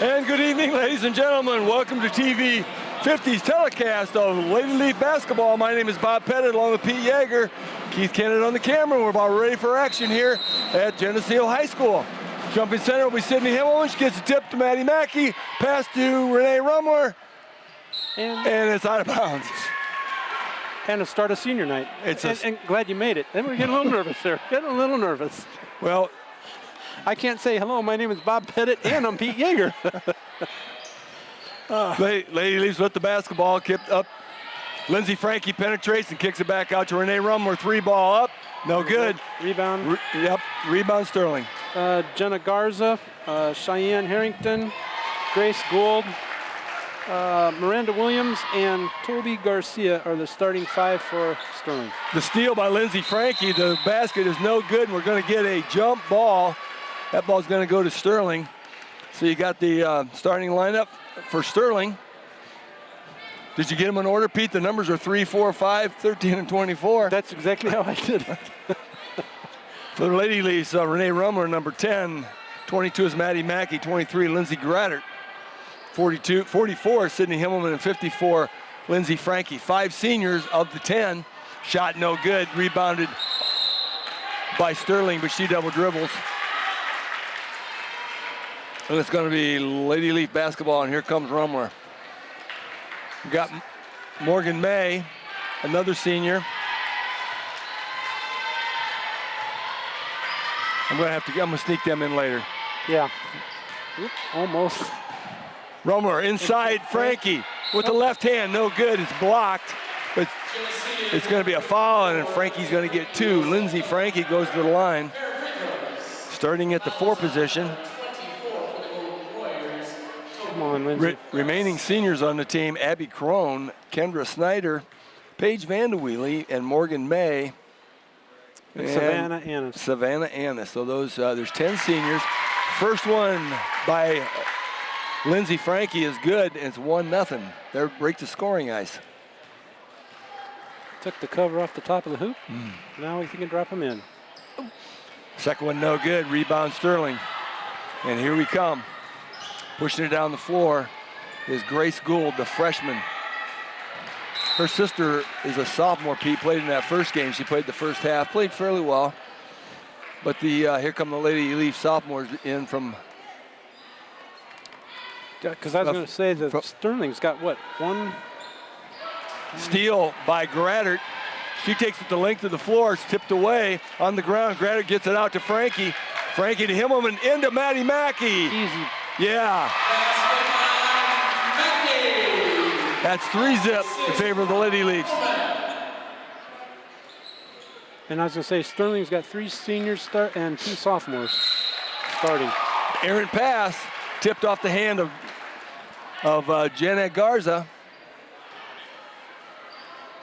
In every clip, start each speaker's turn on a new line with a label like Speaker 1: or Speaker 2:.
Speaker 1: And good evening, ladies and gentlemen. Welcome to TV 50's telecast of Lady Leaf basketball. My name is Bob Pettit along with Pete Yeager. Keith Kennett on the camera. We're about ready for action here at Geneseo High School. Jumping center will be Sydney Himmelman. She gets a tip to Maddie Mackey. Pass to Renee Rumler. And it's out of bounds.
Speaker 2: And to start a senior night. And glad you made it. And we're getting a little nervous there. Getting a little nervous.
Speaker 1: Well,
Speaker 2: I can't say hello. My name is Bob Pettit, and I'm Pete Yeager.
Speaker 1: Lady Leafs with the basketball, kicked up. Lindsay Frankie penetrates and kicks it back out to Renee Rumler. 3-ball up, no good.
Speaker 2: Rebound.
Speaker 1: Rebound Sterling.
Speaker 2: Jenna Garza, Cheyenne Harrington, Grace Gould, Miranda Williams, and Toby Garcia are the starting 5 for Sterling.
Speaker 1: The steal by Lindsay Frankie. The basket is no good, and we're going to get a jump ball. That ball's going to go to Sterling. So you got the starting lineup for Sterling. Did you get them in order, Pete? The numbers are 3, 4, 5, 13, and 24.
Speaker 2: That's exactly how I did it.
Speaker 1: For the Lady Leafs, Renee Rumler, number 10. 22 is Maddie Mackey. 23, Lindsay Grattert. 44, Sydney Himmelman, and 54, Lindsay Frankie. 5 seniors of the 10. Shot no good. Rebounded by Sterling, but she double dribbles. And it's going to be Lady Leaf basketball, and here comes Rumler. We got Morgan May, another senior. I'm going to sneak them in later.
Speaker 2: Yeah. Oop, almost.
Speaker 1: Rumler inside Frankie with the left hand, no good. It's blocked, but it's going to be a foul, and Frankie's going to get 2. Lindsay Frankie goes to the line, starting at the 4 position.
Speaker 2: Come on, Lindsay.
Speaker 1: Remaining seniors on the team: Abby Crone, Kendra Snyder, Paige Vanderweely, and Morgan May.
Speaker 2: And Savannah Annis.
Speaker 1: Savannah Annis. So those there's 10 seniors. First one by Lindsay Frankie is good, and it's 1-0. They break the scoring ice.
Speaker 2: Took the cover off the top of the hoop. Now we can drop them in.
Speaker 1: Second one no good. Rebound Sterling. And here we come. Pushing it down the floor is Grace Gould, the freshman. Her sister is a sophomore, Pete, played in that first game. She played the first half, played fairly well. But here come the Lady Leaf sophomores in from...
Speaker 2: Because I was going to say that Sterling's got, what, 1?
Speaker 1: Steal by Grattert. She takes it the length of the floor. It's tipped away on the ground. Grattert gets it out to Frankie. Frankie to Himmelman, into Maddie Mackey.
Speaker 2: Easy.
Speaker 1: Yeah. That's 3-zip in favor of the Lady Leafs.
Speaker 2: And I was going to say, Sterling's got 3 seniors start and 2 sophomores starting.
Speaker 1: Errant pass tipped off the hand of Jenna Garza.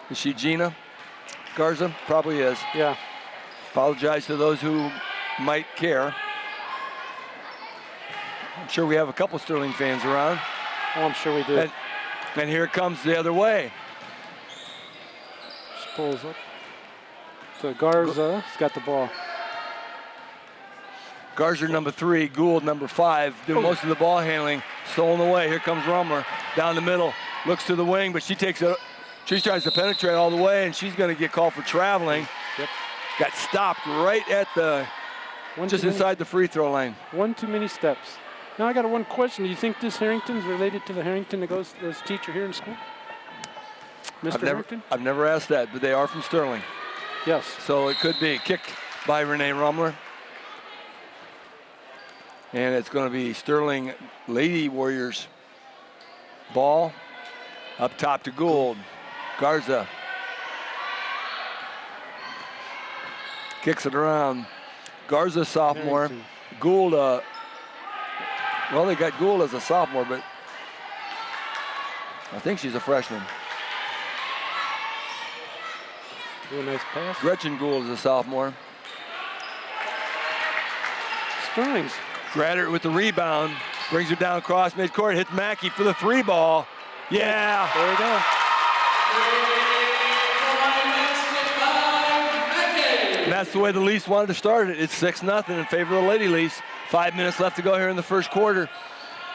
Speaker 1: Is she Gina Garza? Probably is.
Speaker 2: Yeah.
Speaker 1: Apologize to those who might care. I'm sure we have a couple Sterling fans around.
Speaker 2: Oh, I'm sure we do.
Speaker 1: And here it comes the other way.
Speaker 2: She pulls up. So Garza has got the ball.
Speaker 1: Garza number 3, Gould number 5, doing most of the ball handling. Stolen away. Here comes Rumler down the middle. Looks to the wing, but she takes it. She tries to penetrate all the way, and she's going to get called for traveling.
Speaker 2: Yep.
Speaker 1: Got stopped right at the just inside the free throw line.
Speaker 2: 1 too many steps. Now I got one question. Do you think this Harrington's related to the Harrington that goes as teacher here in school? Mr. Harrington?
Speaker 1: I've never asked that, but they are from Sterling.
Speaker 2: Yes.
Speaker 1: So it could be kicked by Renee Rumler. And it's going to be Sterling Lady Warriors ball up top to Gould. Garza kicks it around. Garza sophomore.
Speaker 2: Harrington.
Speaker 1: Gould, well, they got Gould as a sophomore, but I think she's a freshman.
Speaker 2: Real nice pass.
Speaker 1: Gretchen Gould is a sophomore.
Speaker 2: Sterling's.
Speaker 1: Grattert with the rebound, brings her down across midcourt, hits Mackey for the 3-ball. Yeah.
Speaker 2: There we go.
Speaker 1: And that's the way the Leafs wanted to start it. It's 6-0 in favor of the Lady Leafs. 5 minutes left to go here in the first quarter.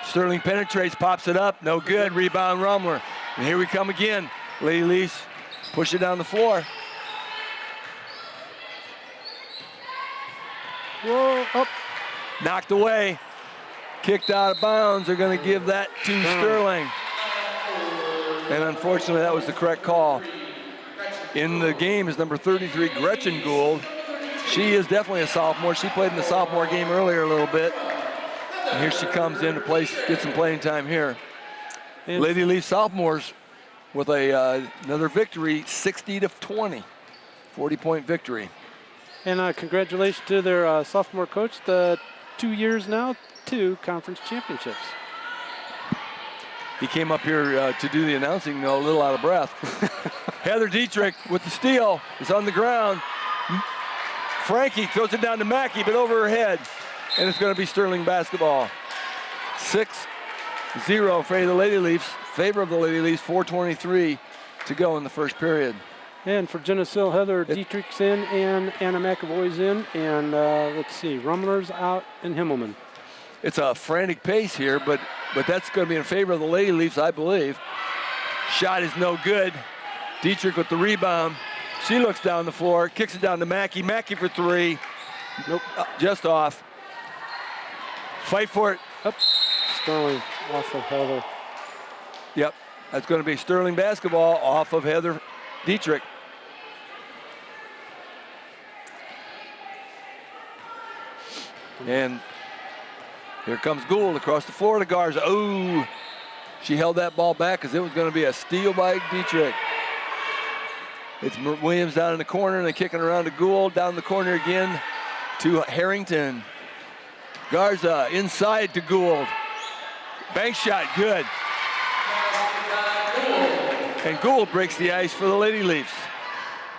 Speaker 1: Sterling penetrates, pops it up, no good. Rebound Rumler. And here we come again. Lady Leafs push it down the floor.
Speaker 2: Whoa, up.
Speaker 1: Knocked away. Kicked out of bounds. They're going to give that to Sterling. And unfortunately, that was the correct call. In the game is number 33, Gretchen Gould. She is definitely a sophomore. She played in the sophomore game earlier a little bit. And here she comes in to play, get some playing time here. And Lady Leaf sophomores with another victory, 60-20, 40-point victory.
Speaker 2: And congratulations to their sophomore coach, the 2 years now, 2 conference championships.
Speaker 1: He came up here to do the announcing, a little out of breath. Heather Dietrich with the steal is on the ground. Frankie throws it down to Mackey, but over her head. And it's going to be Sterling basketball. 6-0 in favor of the Lady Leafs. 4:23 to go in the first period.
Speaker 2: And for Geneseo, Heather Dietrich's in and Anna McAvoy's in. And let's see, Rumler's out and Himmelman.
Speaker 1: It's a frantic pace here, but that's going to be in favor of the Lady Leafs, I believe. Shot is no good. Dietrich with the rebound. She looks down the floor, kicks it down to Mackey. Mackey for 3. Nope, just off. Fight for it.
Speaker 2: Up. Sterling off of Heather.
Speaker 1: Yep, that's going to be Sterling basketball off of Heather Dietrich. And here comes Gould across the floor to Garza. Oh, she held that ball back because it was going to be a steal by Dietrich. It's Williams down in the corner, and they're kicking around to Gould. Down the corner again to Harrington. Garza inside to Gould. Bank shot, good. And Gould breaks the ice for the Lady Leafs.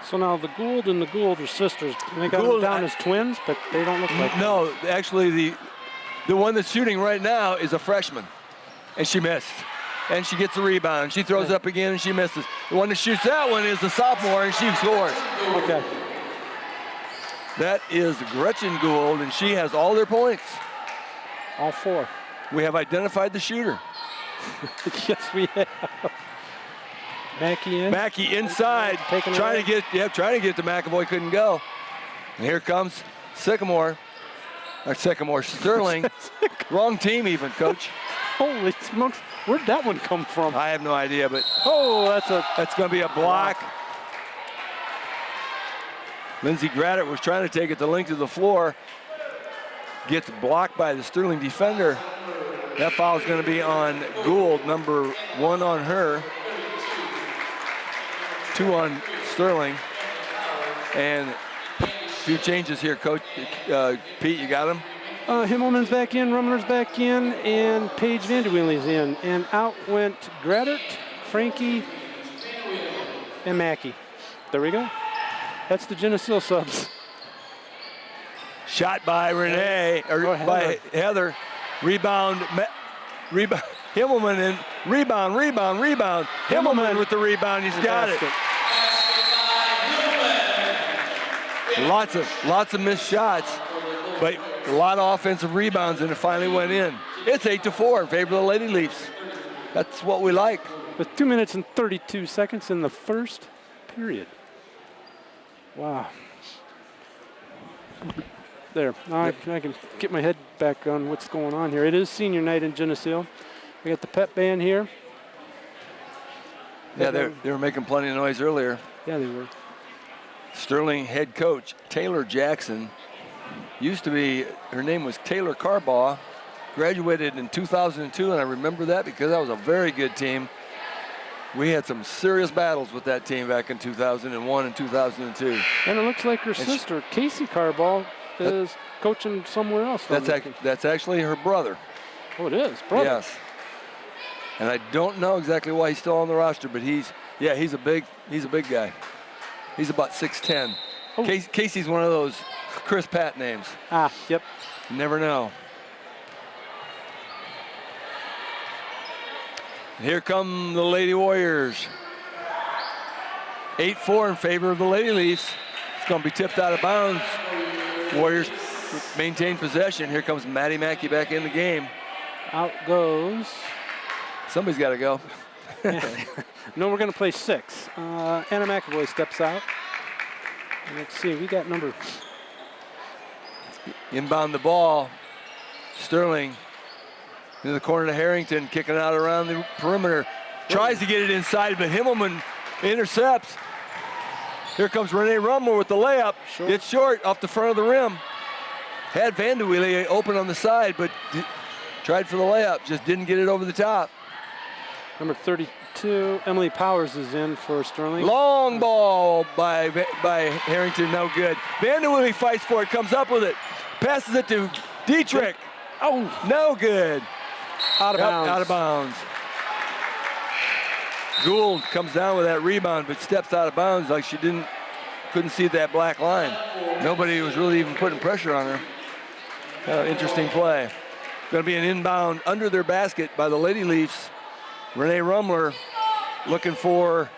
Speaker 2: So now the Gould and the Gould are sisters. They got them down as twins, but they don't look like
Speaker 1: No, them. Actually the one that's shooting right now is a freshman, and she missed. And she gets the rebound. She throws up again, and she misses. The one that shoots that one is the sophomore, and she scores.
Speaker 2: Okay.
Speaker 1: That is Gretchen Gould, and she has all their points.
Speaker 2: All 4.
Speaker 1: We have identified the shooter.
Speaker 2: Yes, we have. Mackey in.
Speaker 1: Mackey inside, trying to get to McAvoy, couldn't go. And here comes Sterling. Wrong team even, Coach.
Speaker 2: Holy smokes, where'd that one come from?
Speaker 1: I have no idea, but that's going to be a block. Lindsey Graddert was trying to take it the length of the floor. Gets blocked by the Sterling defender. That foul is going to be on Gould, number 1 on her. 2 on Sterling. And a few changes here, Coach. Pete, you got them?
Speaker 2: Himmelman's back in, Rumler's back in, and Paige Vanderweenley's in. And out went Graddert, Frankie, and Mackey. There we go. That's the Geneseo subs.
Speaker 1: Shot by Renee, or by Heather. Rebound, Himmelman, and rebound. Himmelman with the rebound, he's got it. Lots of missed shots, but a lot of offensive rebounds, and it finally went in. It's 8-4 in favor of the Lady Leafs. That's what we like.
Speaker 2: With 2 minutes and 32 seconds in the first period. Wow. There, now I can get my head back on what's going on here. It is senior night in Geneseo. We got the pep band here.
Speaker 1: Yeah, they were making plenty of noise earlier.
Speaker 2: Yeah, they were.
Speaker 1: Sterling head coach Taylor Jackson, used to be, her name was Taylor Carbaugh, graduated in 2002, and I remember that because that was a very good team. We had some serious battles with that team back in 2001 and 2002.
Speaker 2: And it looks like her sister, Casey Carbaugh, is coaching somewhere else.
Speaker 1: That's actually her brother.
Speaker 2: Oh, it is? Brother?
Speaker 1: Yes. And I don't know exactly why he's still on the roster, but he's a big guy. He's about 6'10". Oh. Casey's one of those Chris Pat names.
Speaker 2: Ah, yep.
Speaker 1: You never know. Here come the Lady Warriors. 8-4 in favor of the Lady Leafs. It's going to be tipped out of bounds. Warriors maintain possession. Here comes Maddie Mackey back in the game.
Speaker 2: Out goes.
Speaker 1: Somebody's got to go.
Speaker 2: No, we're going to play 6. Anna McAvoy steps out. And let's see, we got number.
Speaker 1: Inbound the ball. Sterling into the corner to Harrington, kicking out around the perimeter. Tries to get it inside, but Himmelman intercepts. Here comes Renee Rumler with the layup. It's short off the front of the rim. Had Vanderweele open on the side, but tried for the layup, just didn't get it over the top.
Speaker 2: Number 32, Emily Powers is in for Sterling.
Speaker 1: Long ball by Harrington, no good. Vanderweele fights for it, comes up with it. Passes it to Dietrich. Oh, no good.
Speaker 2: Out of bounds.
Speaker 1: Out of bounds. Gould comes down with that rebound, but steps out of bounds like she couldn't see that black line. Nobody was really even putting pressure on her. Interesting play. Going to be an inbound under their basket by the Lady Leafs. Renee Rumler looking for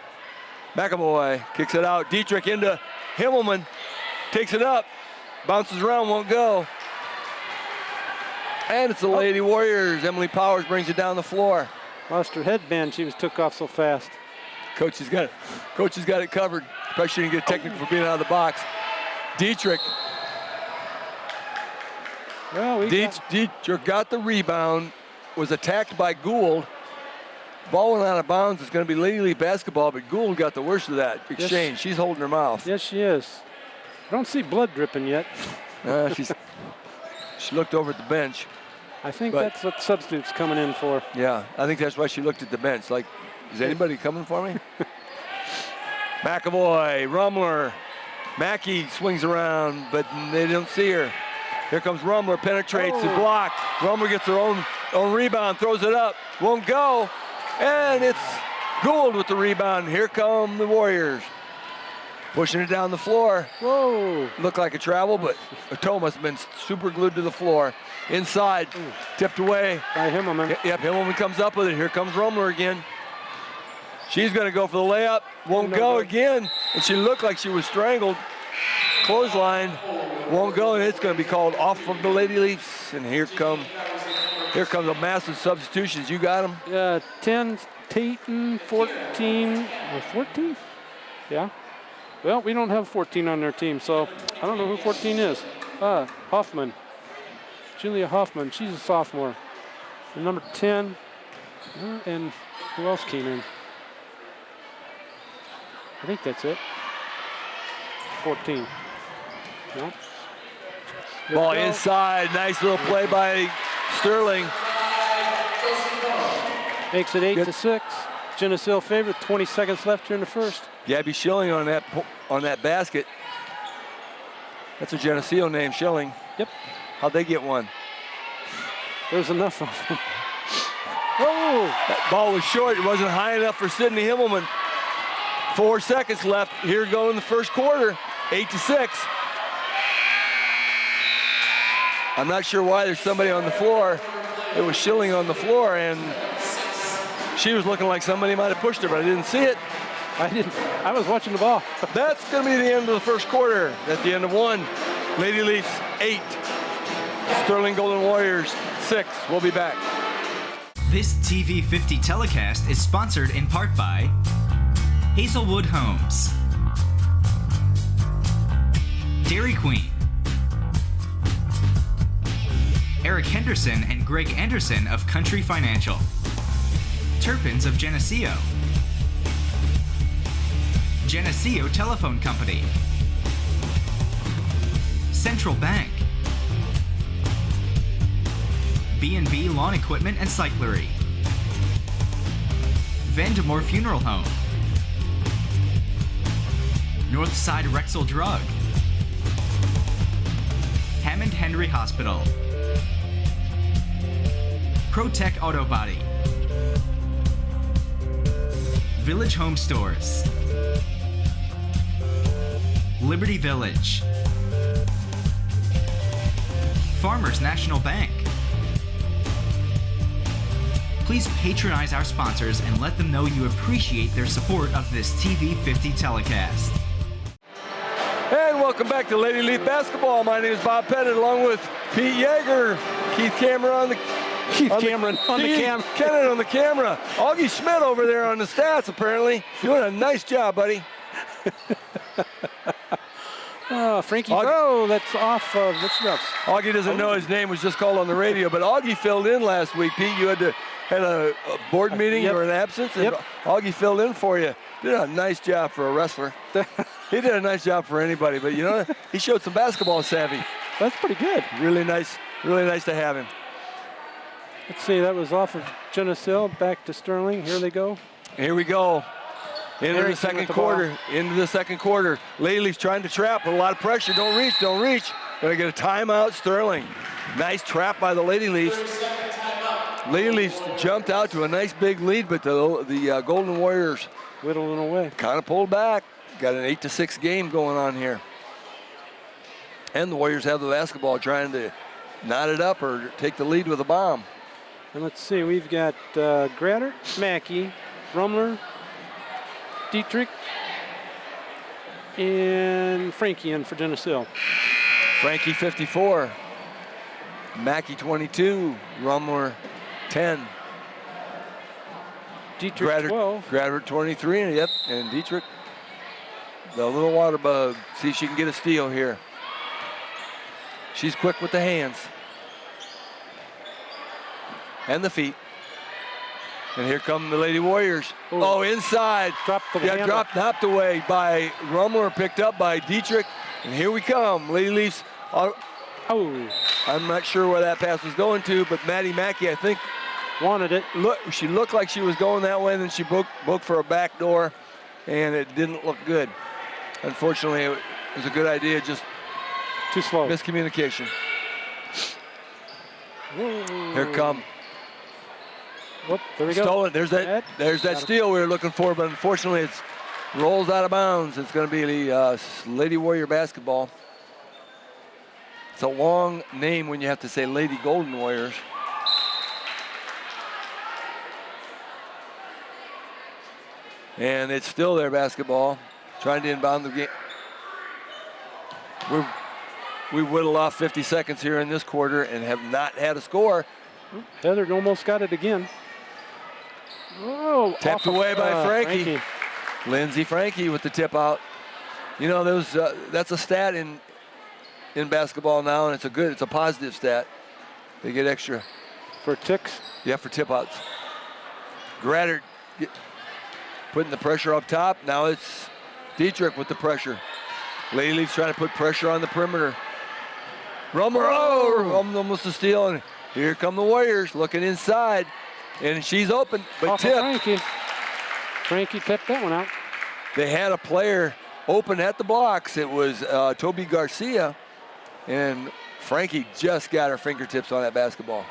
Speaker 1: McAvoy. Kicks it out. Dietrich into Himmelman. Takes it up. Bounces around, won't go. And it's the Lady Warriors. Emily Powers brings it down the floor.
Speaker 2: Lost her headband. She was took off so fast.
Speaker 1: Coach has got it covered. Probably shouldn't get technical for being out of the box. Dietrich.
Speaker 2: Well,
Speaker 1: Dietrich got the rebound. Was attacked by Gould. Ball went out of bounds. It's going to be Lady League basketball, but Gould got the worst of that exchange. Yes. She's holding her mouth.
Speaker 2: Yes, she is. I don't see blood dripping yet.
Speaker 1: She looked over at the bench.
Speaker 2: I think that's what substitute's coming in for.
Speaker 1: Yeah, I think that's why she looked at the bench. Like, is anybody coming for me? McAvoy, Rumler. Mackey swings around, but they don't see her. Here comes Rumler, penetrates and block. Rumler gets her own rebound, throws it up, won't go. And it's Gould with the rebound. Here come the Warriors. Pushing it down the floor.
Speaker 2: Whoa.
Speaker 1: Looked like a travel, but her toe must have been super glued to the floor. Inside, tipped away.
Speaker 2: By Himmelman.
Speaker 1: Yep, Himmelman comes up with it. Here comes Rumler again. She's going to go for the layup. Won't go again. And she looked like she was strangled. Clothesline. Won't go, and it's going to be called off of the Lady Leafs. And here come a massive substitutions. You got them?
Speaker 2: 10, Tatum, 14. 14? Yeah. Well, we don't have 14 on their team, so I don't know who 14 is. Hoffman. Julia Hoffman. She's a sophomore. And number 10. And who else came in? I think that's it. 14. No.
Speaker 1: Ball inside. Nice little play by Sterling.
Speaker 2: Makes it 8-6. Geneseo favorite. 20 seconds left here in the first.
Speaker 1: Gabby Schilling on that basket. That's a Geneseo name, Schilling.
Speaker 2: Yep.
Speaker 1: How'd they get one?
Speaker 2: There's enough of them. Oh!
Speaker 1: That ball was short. It wasn't high enough for Sydney Himmelman. 4 seconds left. Here go in the first quarter. 8-6. I'm not sure why there's somebody on the floor. It was Schilling on the floor, and she was looking like somebody might have pushed her, but I didn't see it.
Speaker 2: I didn't. I was watching the ball.
Speaker 1: That's going to be the end of the first quarter. At the end of 1, Lady Leafs 8, Sterling Golden Warriors 6. We'll be back.
Speaker 3: This TV50 telecast is sponsored in part by Hazelwood Homes, Dairy Queen, Eric Henderson and Greg Anderson of Country Financial, Turpins of Geneseo, Geneseo Telephone Company, Central Bank, B&B Lawn Equipment and Cyclery, Vandemore Funeral Home, Northside Rexall Drug, Hammond Henry Hospital, ProTech Auto Body, Village Home Stores, Liberty Village, Farmers National Bank. Please patronize our sponsors and let them know you appreciate their support of this TV50 telecast.
Speaker 1: And welcome back to Lady Leaf Basketball. My name is Bob Pettit, along with Pete Yeager, Keith Cameron on the
Speaker 2: Keith Cameron on the cam.
Speaker 1: Kenneth on the camera. Augie Schmidt over there on the stats, apparently. Doing a nice job, buddy.
Speaker 2: Frankie throw, that's off of, that's rough.
Speaker 1: Augie doesn't know his name was just called on the radio, but Augie filled in last week. Pete, you had a board meeting or an absence, and Augie filled in for you. Did a nice job for a wrestler. He did a nice job for anybody, but you know, he showed some basketball savvy.
Speaker 2: That's pretty good.
Speaker 1: Really nice to have him.
Speaker 2: Let's see, that was off of Geneseo, back to Sterling. Here they go.
Speaker 1: Here we go. Into the second quarter. Into the second quarter. Lady Leafs trying to trap with a lot of pressure. Don't reach. Gonna get a timeout, Sterling. Nice trap by the Lady Leafs. Lady Leafs jumped out to a nice big lead, but the Golden Warriors
Speaker 2: whittling away.
Speaker 1: Kind of pulled back. Got an 8-6 game going on here. And the Warriors have the basketball, trying to knot it up or take the lead with a bomb.
Speaker 2: And let's see, we've got Gratter, Mackey, Rumler, Dietrich, and Frankie in for Geneseo.
Speaker 1: Frankie 54, Mackey 22, Rumler 10.
Speaker 2: Dietrich 12.
Speaker 1: Gratter 23, yep, and Dietrich, the little water bug. See if she can get a steal here. She's quick with the hands. And the feet. And here come the Lady Warriors.
Speaker 2: Ooh.
Speaker 1: Oh, inside. Knocked away by Rumler, picked up by Dietrich. And here we come. Lady Leafs. I'm not sure where that pass was going to, but Maddie Mackey, I think,
Speaker 2: wanted it.
Speaker 1: She looked like she was going that way, and then she broke for a back door, and it didn't look good. Unfortunately, it was a good idea, just
Speaker 2: too slow.
Speaker 1: Miscommunication.
Speaker 2: Whoa.
Speaker 1: Here come.
Speaker 2: Whoop, there we go.
Speaker 1: Stolen. There's that steal we were looking for, but unfortunately it rolls out of bounds. It's going to be the Lady Warrior basketball. It's a long name when you have to say Lady Golden Warriors. And it's still their basketball. Trying to inbound the game. We whittled off 50 seconds here in this quarter and have not had a score.
Speaker 2: Heather almost got it again. Oh,
Speaker 1: tapped away by Frankie. Lindsay Frankie with the tip out. You know, that's a stat in basketball now, and it's a positive stat. They get extra
Speaker 2: for ticks.
Speaker 1: Yeah, for tip outs. Gratter putting the pressure up top. Now it's Dietrich with the pressure. Lady Leafs trying to put pressure on the perimeter. Rumler, almost a steal, and here come the Warriors looking inside. And she's open, but tipped.
Speaker 2: Frankie tipped that one out.
Speaker 1: They had a player open at the blocks. It was Toby Garcia, and Frankie just got her fingertips on that basketball.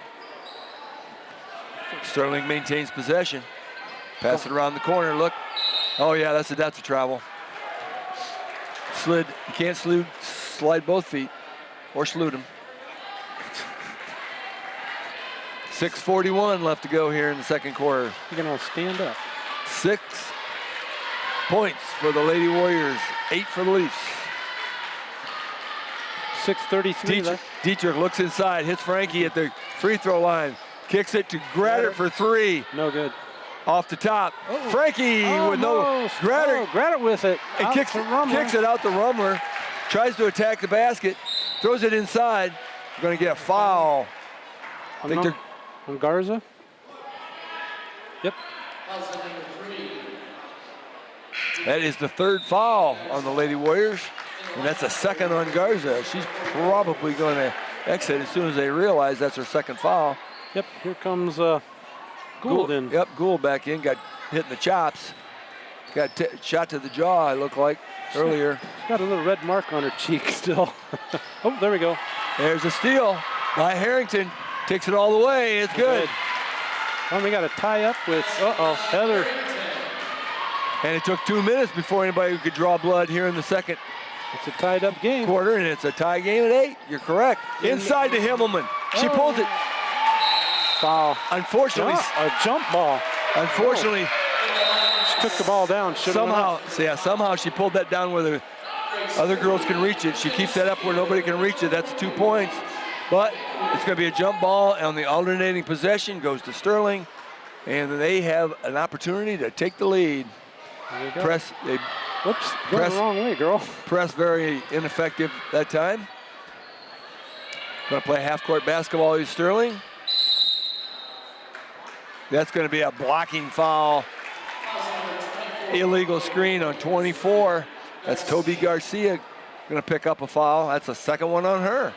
Speaker 1: Sterling maintains possession. Pass it around the corner. Look. Oh yeah, that's a travel. Slid. You can't slide both feet, or salute them. 6:41 left to go here in the second quarter.
Speaker 2: You're going to stand up.
Speaker 1: 6 points for the Lady Warriors, 8 for the Leafs.
Speaker 2: 6:33 left.
Speaker 1: Dietrich looks inside, hits Frankie at the free throw line, kicks it to Gratter for 3.
Speaker 2: No good.
Speaker 1: Off the top. Oh. Frankie with no.
Speaker 2: Gratter with it.
Speaker 1: And kicks it out to Rumler. Tries to attack the basket, throws it inside. Going to get a foul. I think they're
Speaker 2: on Garza. Yep.
Speaker 1: That is the 3rd foul on the Lady Warriors, and that's a 2nd on Garza. She's probably going to exit as soon as they realize that's her 2nd foul.
Speaker 2: Yep, here comes Gould in.
Speaker 1: Yep, Gould back in, got hit in the chops. Got shot to the jaw, it looked like, earlier.
Speaker 2: Got a little red mark on her cheek still. Oh, there we go.
Speaker 1: There's a steal by Harrington. Takes it all the way. It's good.
Speaker 2: Well, we got a tie up with, Heather.
Speaker 1: And it took 2 minutes before anybody could draw blood here in the second.
Speaker 2: It's a tied up game.
Speaker 1: Quarter, and it's a tie game at 8. You're correct. Inside to Himmelman. She pulls it.
Speaker 2: Foul.
Speaker 1: Unfortunately.
Speaker 2: A jump ball.
Speaker 1: Unfortunately.
Speaker 2: She took the ball down.
Speaker 1: Somehow she pulled that down where the other girls can reach it. She keeps that up where nobody can reach it. That's 2 points. But it's going to be a jump ball on the alternating possession, goes to Sterling, and they have an opportunity to take the lead.
Speaker 2: There you go.
Speaker 1: Press, they
Speaker 2: Whoops, going the wrong way, girl.
Speaker 1: press very ineffective that time. Going to play half-court basketball with Sterling. That's going to be a blocking foul. Illegal screen on 24. That's Toby Garcia going to pick up a foul. That's the second one on her.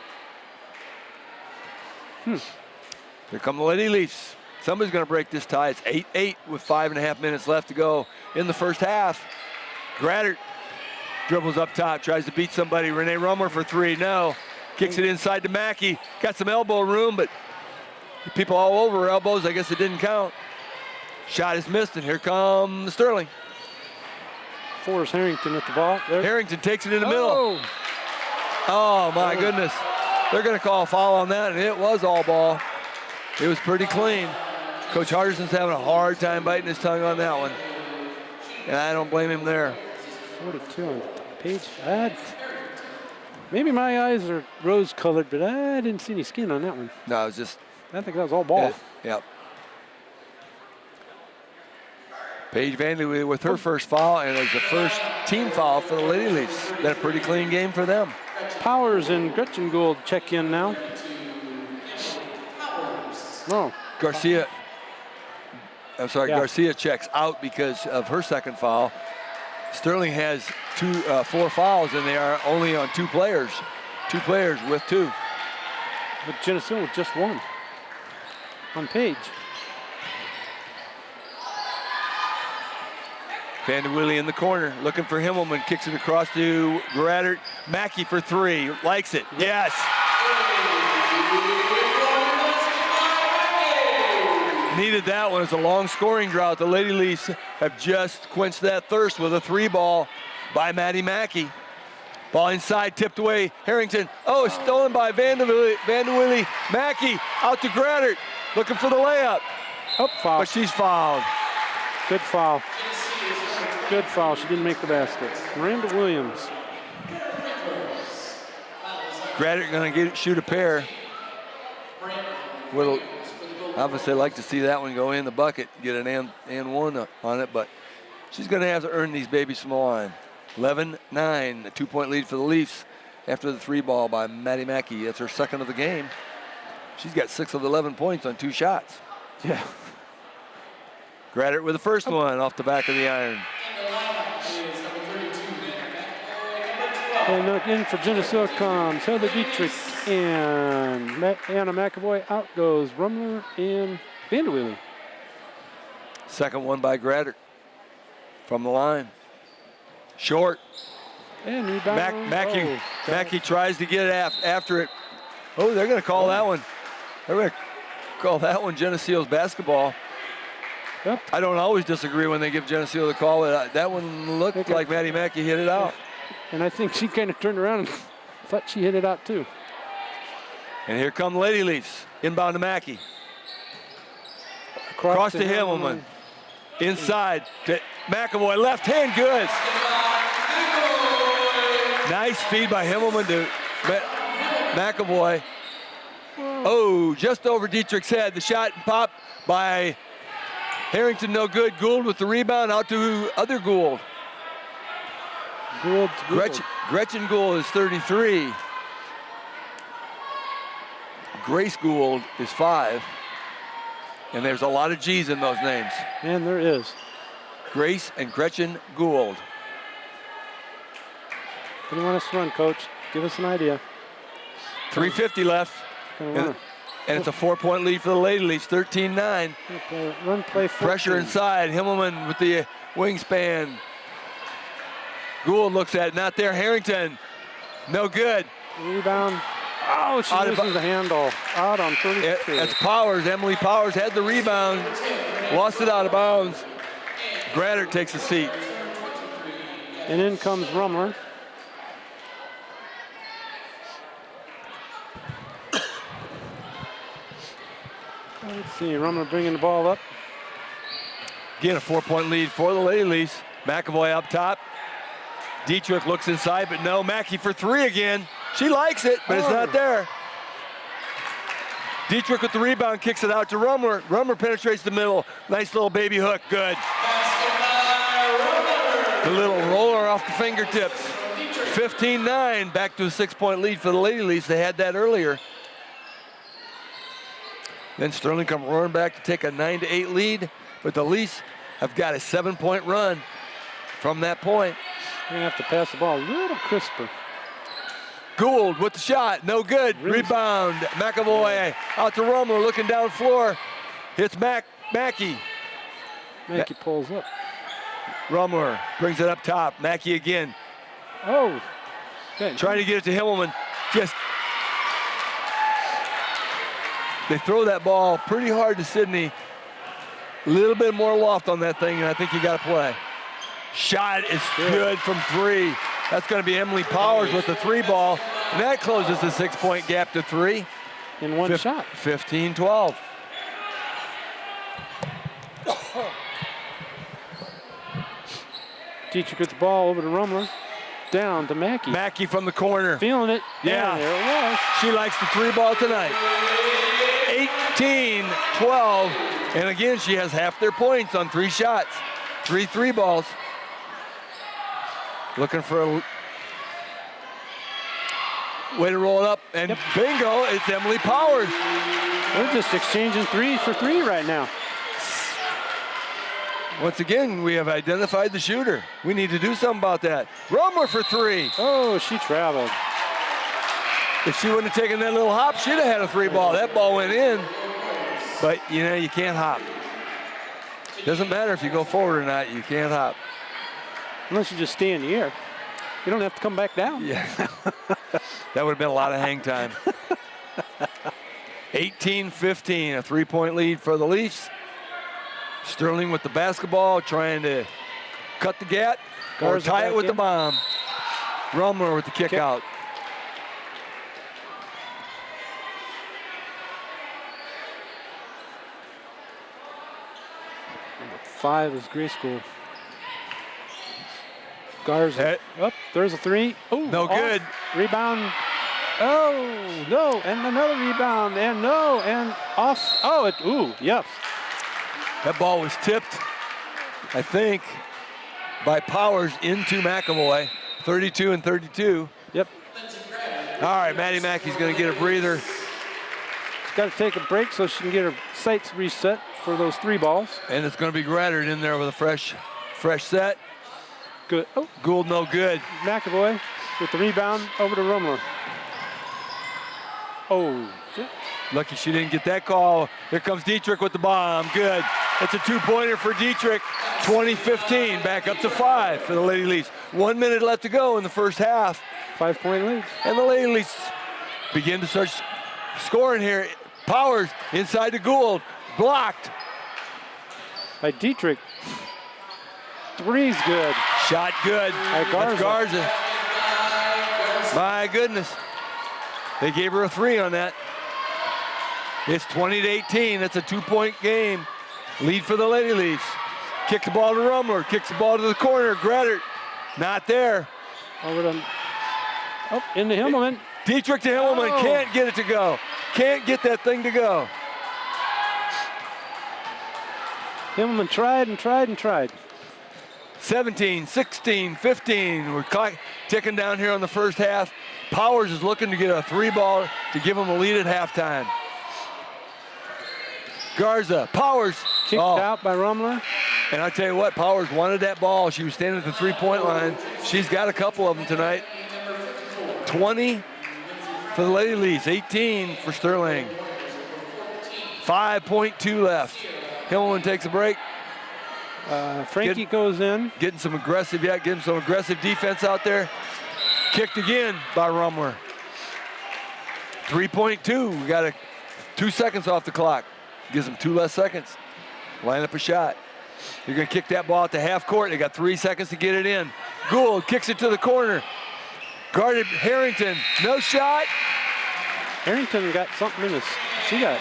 Speaker 1: Here come the Lady Leafs. Somebody's going to break this tie. It's 8-8 with 5.5 minutes left to go in the first half. Graddert dribbles up top, tries to beat somebody. Renee Rummer for three. No. Kicks it inside to Mackey. Got some elbow room, but people all over her elbows. I guess it didn't count. Shot is missed, and here comes Sterling.
Speaker 2: Forrest Harrington at the ball. There.
Speaker 1: Harrington takes it in the middle. Oh, my goodness. They're going to call a foul on that, and it was all ball. It was pretty clean. Coach Harderson's having a hard time biting his tongue on that one. And I don't blame him there.
Speaker 2: 42 on page. Maybe my eyes are rose-colored, but I didn't see any skin on that one.
Speaker 1: No, it was just...
Speaker 2: I think that was all ball.
Speaker 1: Yep. Paige Vanderwee with her first foul, and it's the first team foul for the Lady Leafs. Been a pretty clean game for them.
Speaker 2: Powers and Gretchen Gould check in now. No.
Speaker 1: Garcia,
Speaker 2: Yeah.
Speaker 1: Garcia checks out because of her second foul. Sterling has 4 fouls, and they are only on 2 players. 2 players with 2.
Speaker 2: But Geneseo with just 1 on Page.
Speaker 1: Vanderwilly in the corner, looking for Himmelman, kicks it across to Graddert. Mackey for 3, likes it, yes. Needed that one. It's a long scoring drought. The Lady Leafs have just quenched that thirst with a 3 ball by Maddie Mackey. Ball inside, tipped away, Harrington. Oh, stolen by Vanderwilly. Mackey out to Graddert, looking for the layup.
Speaker 2: Oh, foul.
Speaker 1: But she's fouled.
Speaker 2: Good foul. Good foul. She didn't make the basket. Miranda Williams.
Speaker 1: Graddert gonna shoot a pair. Will obviously like to see that one go in the bucket, get an and one on it, but she's gonna have to earn these babies from the line. 11-9, a 2-point lead for the Leafs after the 3 ball by Maddie Mackey. That's her second of the game. She's got 6 of 11 points on 2 shots.
Speaker 2: Yeah.
Speaker 1: Graddert with the first one off the back of the iron.
Speaker 2: And in for Geneseo comes Heather Dietrich and Anna McAvoy. Out goes Rumler and Vanderwilly.
Speaker 1: Second one by Graddert from the line. Short.
Speaker 2: And rebound.
Speaker 1: Mackey tries to get after it. Oh, they're going to call that one. They're going to call that one Geneseo's basketball.
Speaker 2: Yep.
Speaker 1: I don't always disagree when they give Geneseo the call. That one looked like Maddie Mackey hit it out.
Speaker 2: And I think she kind of turned around and thought she hit it out too.
Speaker 1: And here come Lady Leafs. Inbound to Mackey. Cross to Himmelman. Inside to McAvoy. Left hand, good. Nice feed by Himmelman to McAvoy. Oh, just over Dietrich's head. The shot and pop by Harrington, no good. Gould with the rebound, out to other Gould. Gretchen Gould is 33. Grace Gould is 5. And there's a lot of G's in those names.
Speaker 2: And there is.
Speaker 1: Grace and Gretchen Gould.
Speaker 2: What do you want us to run, Coach? Give us an idea.
Speaker 1: 3:50 left. And it's a 4-point lead for the Lady Leafs, 13-9.
Speaker 2: Run play 14.
Speaker 1: Pressure inside. Himmelman with the wingspan. Gould looks at it, not there. Harrington, no good.
Speaker 2: Rebound. Oh, she loses the handle. Out on 32.
Speaker 1: That's Powers. Emily Powers had the rebound. Lost it out of bounds. Graddert takes a seat.
Speaker 2: And in comes Rumler. Let's see, Rumler bringing the ball up.
Speaker 1: Again, a 4-point lead for the Lady Leafs. McAvoy up top. Dietrich looks inside, but no. Mackey for 3 again. She likes it, but it's not there. Dietrich with the rebound, kicks it out to Rumler. Rumler penetrates the middle. Nice little baby hook, good. The little roller off the fingertips. 15-9, back to a 6-point lead for the Lady Leafs. They had that earlier. Then Sterling come roaring back to take a 9-8 lead, but the Leafs have got a 7-point run from that point.
Speaker 2: You're gonna have to pass the ball a little crisper.
Speaker 1: Gould with the shot, no good.
Speaker 2: Really?
Speaker 1: Rebound, McAvoy out to Rumler, looking down floor. Hits Mackey.
Speaker 2: Mackey pulls up.
Speaker 1: Rumler brings it up top. Mackey again.
Speaker 2: Oh, good.
Speaker 1: Trying to get it to Himmelman. They throw that ball pretty hard to Sidney. A little bit more loft on that thing, and I think you got to play. Shot is good from 3. That's going to be Emily Powers with the 3 ball, and that closes the 6-point gap to 3.
Speaker 2: In one shot.
Speaker 1: 15-12.
Speaker 2: Dietrich gets the ball over to Rumler. Down to Mackey.
Speaker 1: Mackey from the corner.
Speaker 2: Feeling it.
Speaker 1: Yeah.
Speaker 2: There it was.
Speaker 1: She likes the 3 ball tonight. 18-12. And again, she has half their points on 3 shots. 3 3 balls. Looking for a way to roll it up. And bingo, it's Emily Powers.
Speaker 2: They're just exchanging 3 for 3 right now.
Speaker 1: Once again, we have identified the shooter. We need to do something about that. Rumler for 3.
Speaker 2: Oh, she traveled.
Speaker 1: If she wouldn't have taken that little hop, she'd have had a 3 ball. That ball went in. But, you know, you can't hop. Doesn't matter if you go forward or not, you can't hop.
Speaker 2: Unless you just stay in the air. You don't have to come back down.
Speaker 1: Yeah. That would have been a lot of hang time. 18-15, a 3-point lead for the Leafs. Sterling with the basketball, trying to cut the gap or tie it with the bomb. Rumler with the kick out.
Speaker 2: Number 5 is Grayskull. Garza. Up, there's a 3. Oh,
Speaker 1: no good.
Speaker 2: Rebound. Oh, no, and another rebound, and no, and off. Oh, yes.
Speaker 1: That ball was tipped, I think, by Powers into McAvoy. 32-32.
Speaker 2: Yep.
Speaker 1: All right, Maddie Mackey's going to get a breather.
Speaker 2: She's got to take a break so she can get her sights reset for those 3 balls.
Speaker 1: And it's going to be Grattert in there with a fresh set.
Speaker 2: Good. Oh,
Speaker 1: Gould no good.
Speaker 2: McAvoy with the rebound over to Rumler. Oh, shit.
Speaker 1: Lucky she didn't get that call. Here comes Dietrich with the bomb. Good. It's a 2-pointer for Dietrich. 20-15, back up to 5 for the Lady Leafs. 1 minute left to go in the first half.
Speaker 2: 5-point lead.
Speaker 1: And the Lady Leafs begin to start scoring here. Powers inside to Gould. Blocked.
Speaker 2: By Dietrich. 3's good.
Speaker 1: Shot good.
Speaker 2: Garza.
Speaker 1: Garza. My goodness. They gave her a 3 on that. It's 20-18. That's a 2-point game. Lead for the Lady Leafs. Kick the ball to Rumler. Kicks the ball to the corner. Grattert. Not there.
Speaker 2: Over to into Himmelman.
Speaker 1: Dietrich to Himmelman.
Speaker 2: Oh.
Speaker 1: Can't get it to go. Can't get that thing to go.
Speaker 2: Himmelman tried and tried and tried.
Speaker 1: 17, 16, 15. We're ticking down here on the first half. Powers is looking to get a 3 ball to give them a lead at halftime. Garza, Powers.
Speaker 2: Kicked out by Rumler.
Speaker 1: And I tell you what, Powers wanted that ball. She was standing at the 3-point line. She's got a couple of them tonight. 20 for the Lady Leafs, 18 for Sterling. 5.2 left. Himmelman takes a break.
Speaker 2: Frankie goes in.
Speaker 1: Getting some aggressive defense out there. Kicked again by Rumler. 3.2, we got 2 seconds off the clock. Gives them 2 less seconds. Line up a shot. You're gonna kick that ball out to half court. They got 3 seconds to get it in. Gould kicks it to the corner. Guarded Harrington, no shot.
Speaker 2: Harrington got something in his, she got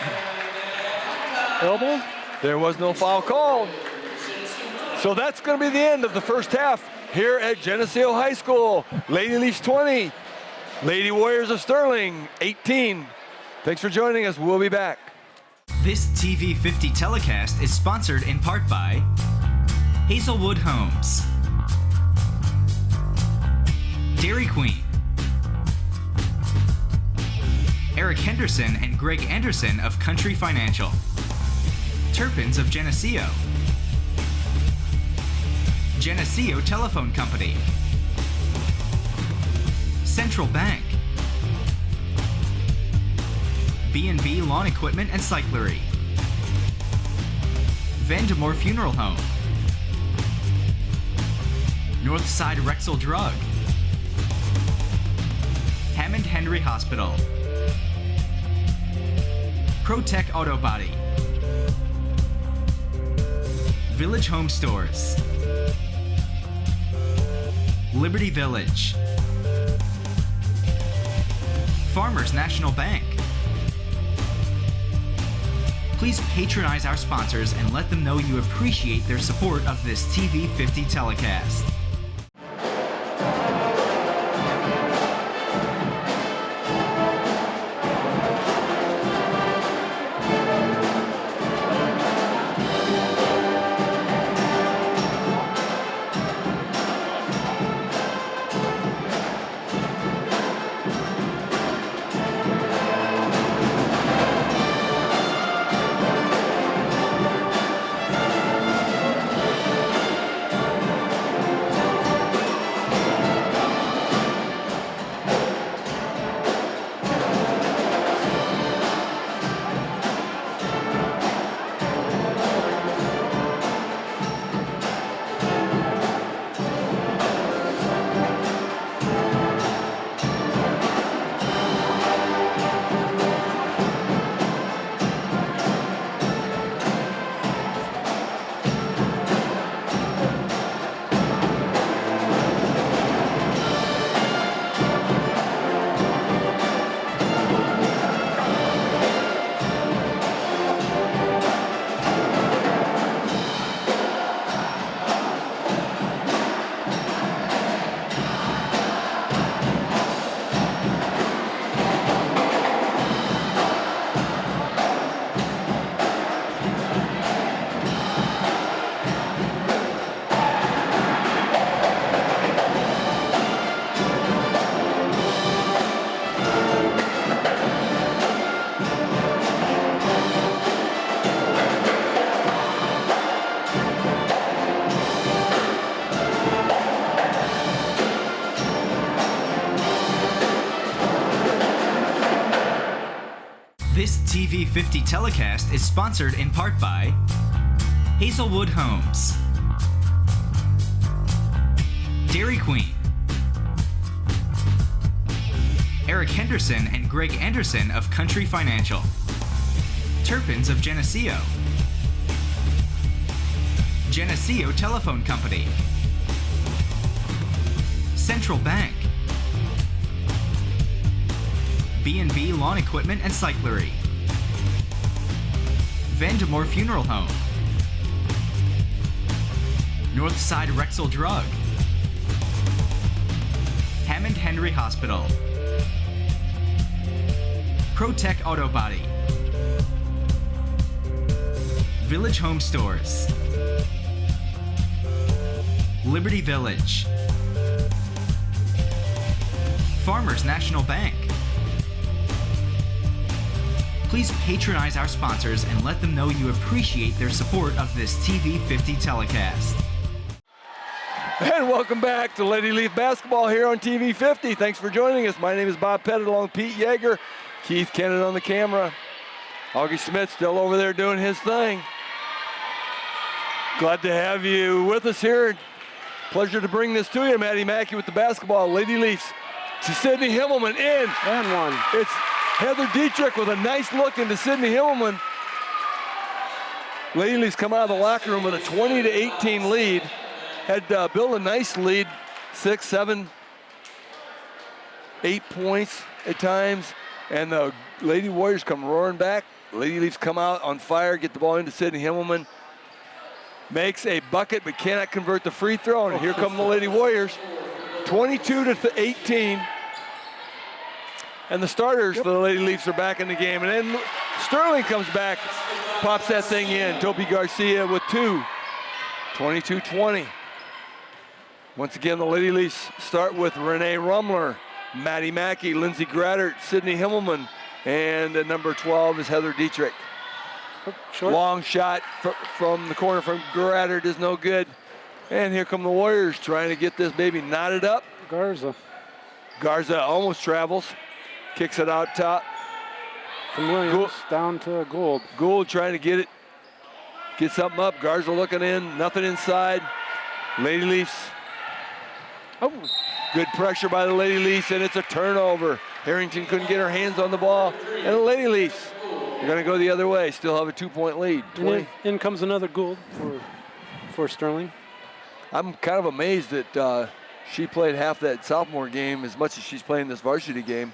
Speaker 2: elbow.
Speaker 1: There was no foul called. So that's gonna be the end of the first half here at Geneseo High School. Lady Leafs 20, Lady Warriors of Sterling 18. Thanks for joining us. We'll be back.
Speaker 3: This TV50 telecast is sponsored in part by Hazelwood Homes, Dairy Queen, Eric Henderson and Greg Anderson of Country Financial, Turpins of Geneseo, Geneseo Telephone Company, Central Bank, B&B Lawn Equipment and Cyclery, Vandemore Funeral Home, Northside Rexall Drug, Hammond Henry Hospital, ProTech Auto Body, Village Home Stores, Liberty Village, Farmers National Bank. Please patronize our sponsors and let them know you appreciate their support of this TV50 telecast. This TV50 telecast is sponsored in part by Hazelwood Homes, Dairy Queen, Eric Henderson and Greg Anderson of Country Financial, Turpins of Geneseo, Geneseo Telephone Company, Central Bank, B&B Lawn Equipment and Cyclery, Vandemore Funeral Home, Northside Rexall Drug, Hammond Henry Hospital, ProTech Auto Body, Village Home Stores, Liberty Village, Farmers National Bank. Please patronize our sponsors and let them know you appreciate their support of this TV50 telecast.
Speaker 1: And welcome back to Lady Leaf Basketball here on TV50. Thanks for joining us. My name is Bob Pettit along with Pete Yeager, Keith Kennett on the camera. Augie Smith still over there doing his thing. Glad to have you with us here. Pleasure to bring this to you. Maddie Mackey with the basketball. Lady Leafs to Sydney Himmelman in.
Speaker 2: And one.
Speaker 1: It's Heather Dietrich with a nice look into Sydney Himmelman. Lady Leafs come out of the locker room with a 20-18 lead. Had built a nice lead, 6, 7, 8 points at times. And the Lady Warriors come roaring back. Lady Leafs come out on fire, get the ball into Sydney Himmelman. Makes a bucket but cannot convert the free throw. And here come the Lady Warriors. 22-18. And the starters for the Lady Leafs are back in the game. And then Sterling comes back, pops that thing in. Toby Garcia with 2. 22-20. Once again, the Lady Leafs start with Renee Rumler, Maddie Mackey, Lindsay Graddert, Sydney Himmelman, and at number 12 is Heather Dietrich.
Speaker 2: Short.
Speaker 1: Long shot from the corner from Graddert is no good. And here come the Warriors trying to get this baby knotted up. Garza almost travels, kicks it out top.
Speaker 2: From Williams down to Gould.
Speaker 1: Gould trying to get something up. Garza looking in, nothing inside. Lady Leafs.
Speaker 2: Oh.
Speaker 1: Good pressure by the Lady Leafs, and it's a turnover. Harrington couldn't get her hands on the ball, and the Lady Leafs are going to go the other way. Still have a 2-point lead.
Speaker 2: In comes another Gould for Sterling.
Speaker 1: I'm kind of amazed that she played half that sophomore game as much as she's playing this varsity game.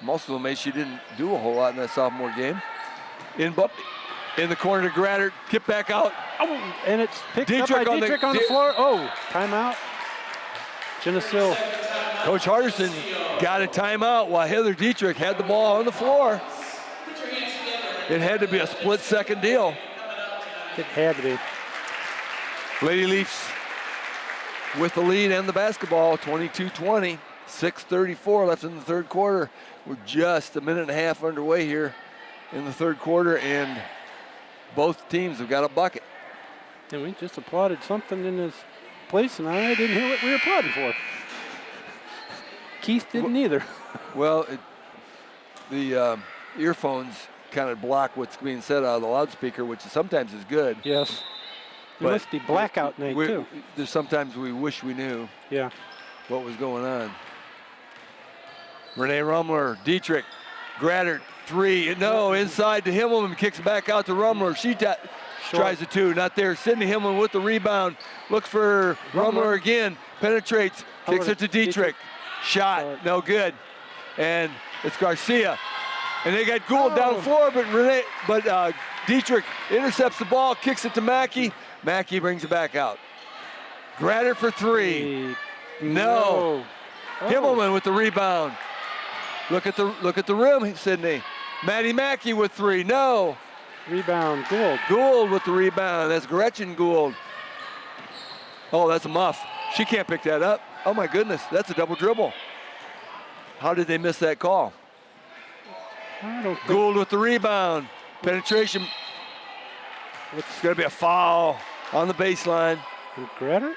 Speaker 1: I'm also amazed she didn't do a whole lot in that sophomore game. In the corner to Graddert, kick back out.
Speaker 2: Oh, and it's picked up by Dietrich on the floor. Oh, timeout. Geneseo.
Speaker 1: Coach Hardison got a timeout while Heather Dietrich had the ball on the floor. It had to be a split-second deal.
Speaker 2: It had to be.
Speaker 1: Lady Leafs with the lead and the basketball, 22-20. 6:34 left in the third quarter. We're just a minute and a half underway here in the third quarter, and both teams have got a bucket.
Speaker 2: And we just applauded something in this place, and I didn't hear what we were applauding for. Keith didn't either.
Speaker 1: Well, the earphones kind of block what's being said out of the loudspeaker, which sometimes is good.
Speaker 2: Yes. It must be blackout night, too.
Speaker 1: There's sometimes we wish we knew what was going on. Renee Rumler, Dietrich, Graddert, 3. No, inside to Himmelman, kicks back out to Rumler. She tries the 2, not there. Sydney Himmelman with the rebound, looks for Rumler again, penetrates, kicks it to Dietrich. Shot, no good. And it's Garcia. And they got Gould down the floor, but Dietrich intercepts the ball, kicks it to Mackey. Mackey brings it back out. Graddert for 3. No. Himmelman with the rebound. Look at the rim, Sydney. Maddie Mackey with 3. No.
Speaker 2: Rebound, Gould.
Speaker 1: Gould with the rebound. That's Gretchen Gould. Oh, that's a muff. She can't pick that up. Oh, my goodness. That's a double dribble. How did they miss that call?
Speaker 2: I don't think.
Speaker 1: Gould with the rebound. Penetration. It's going to be a foul on the baseline.
Speaker 2: Graddert?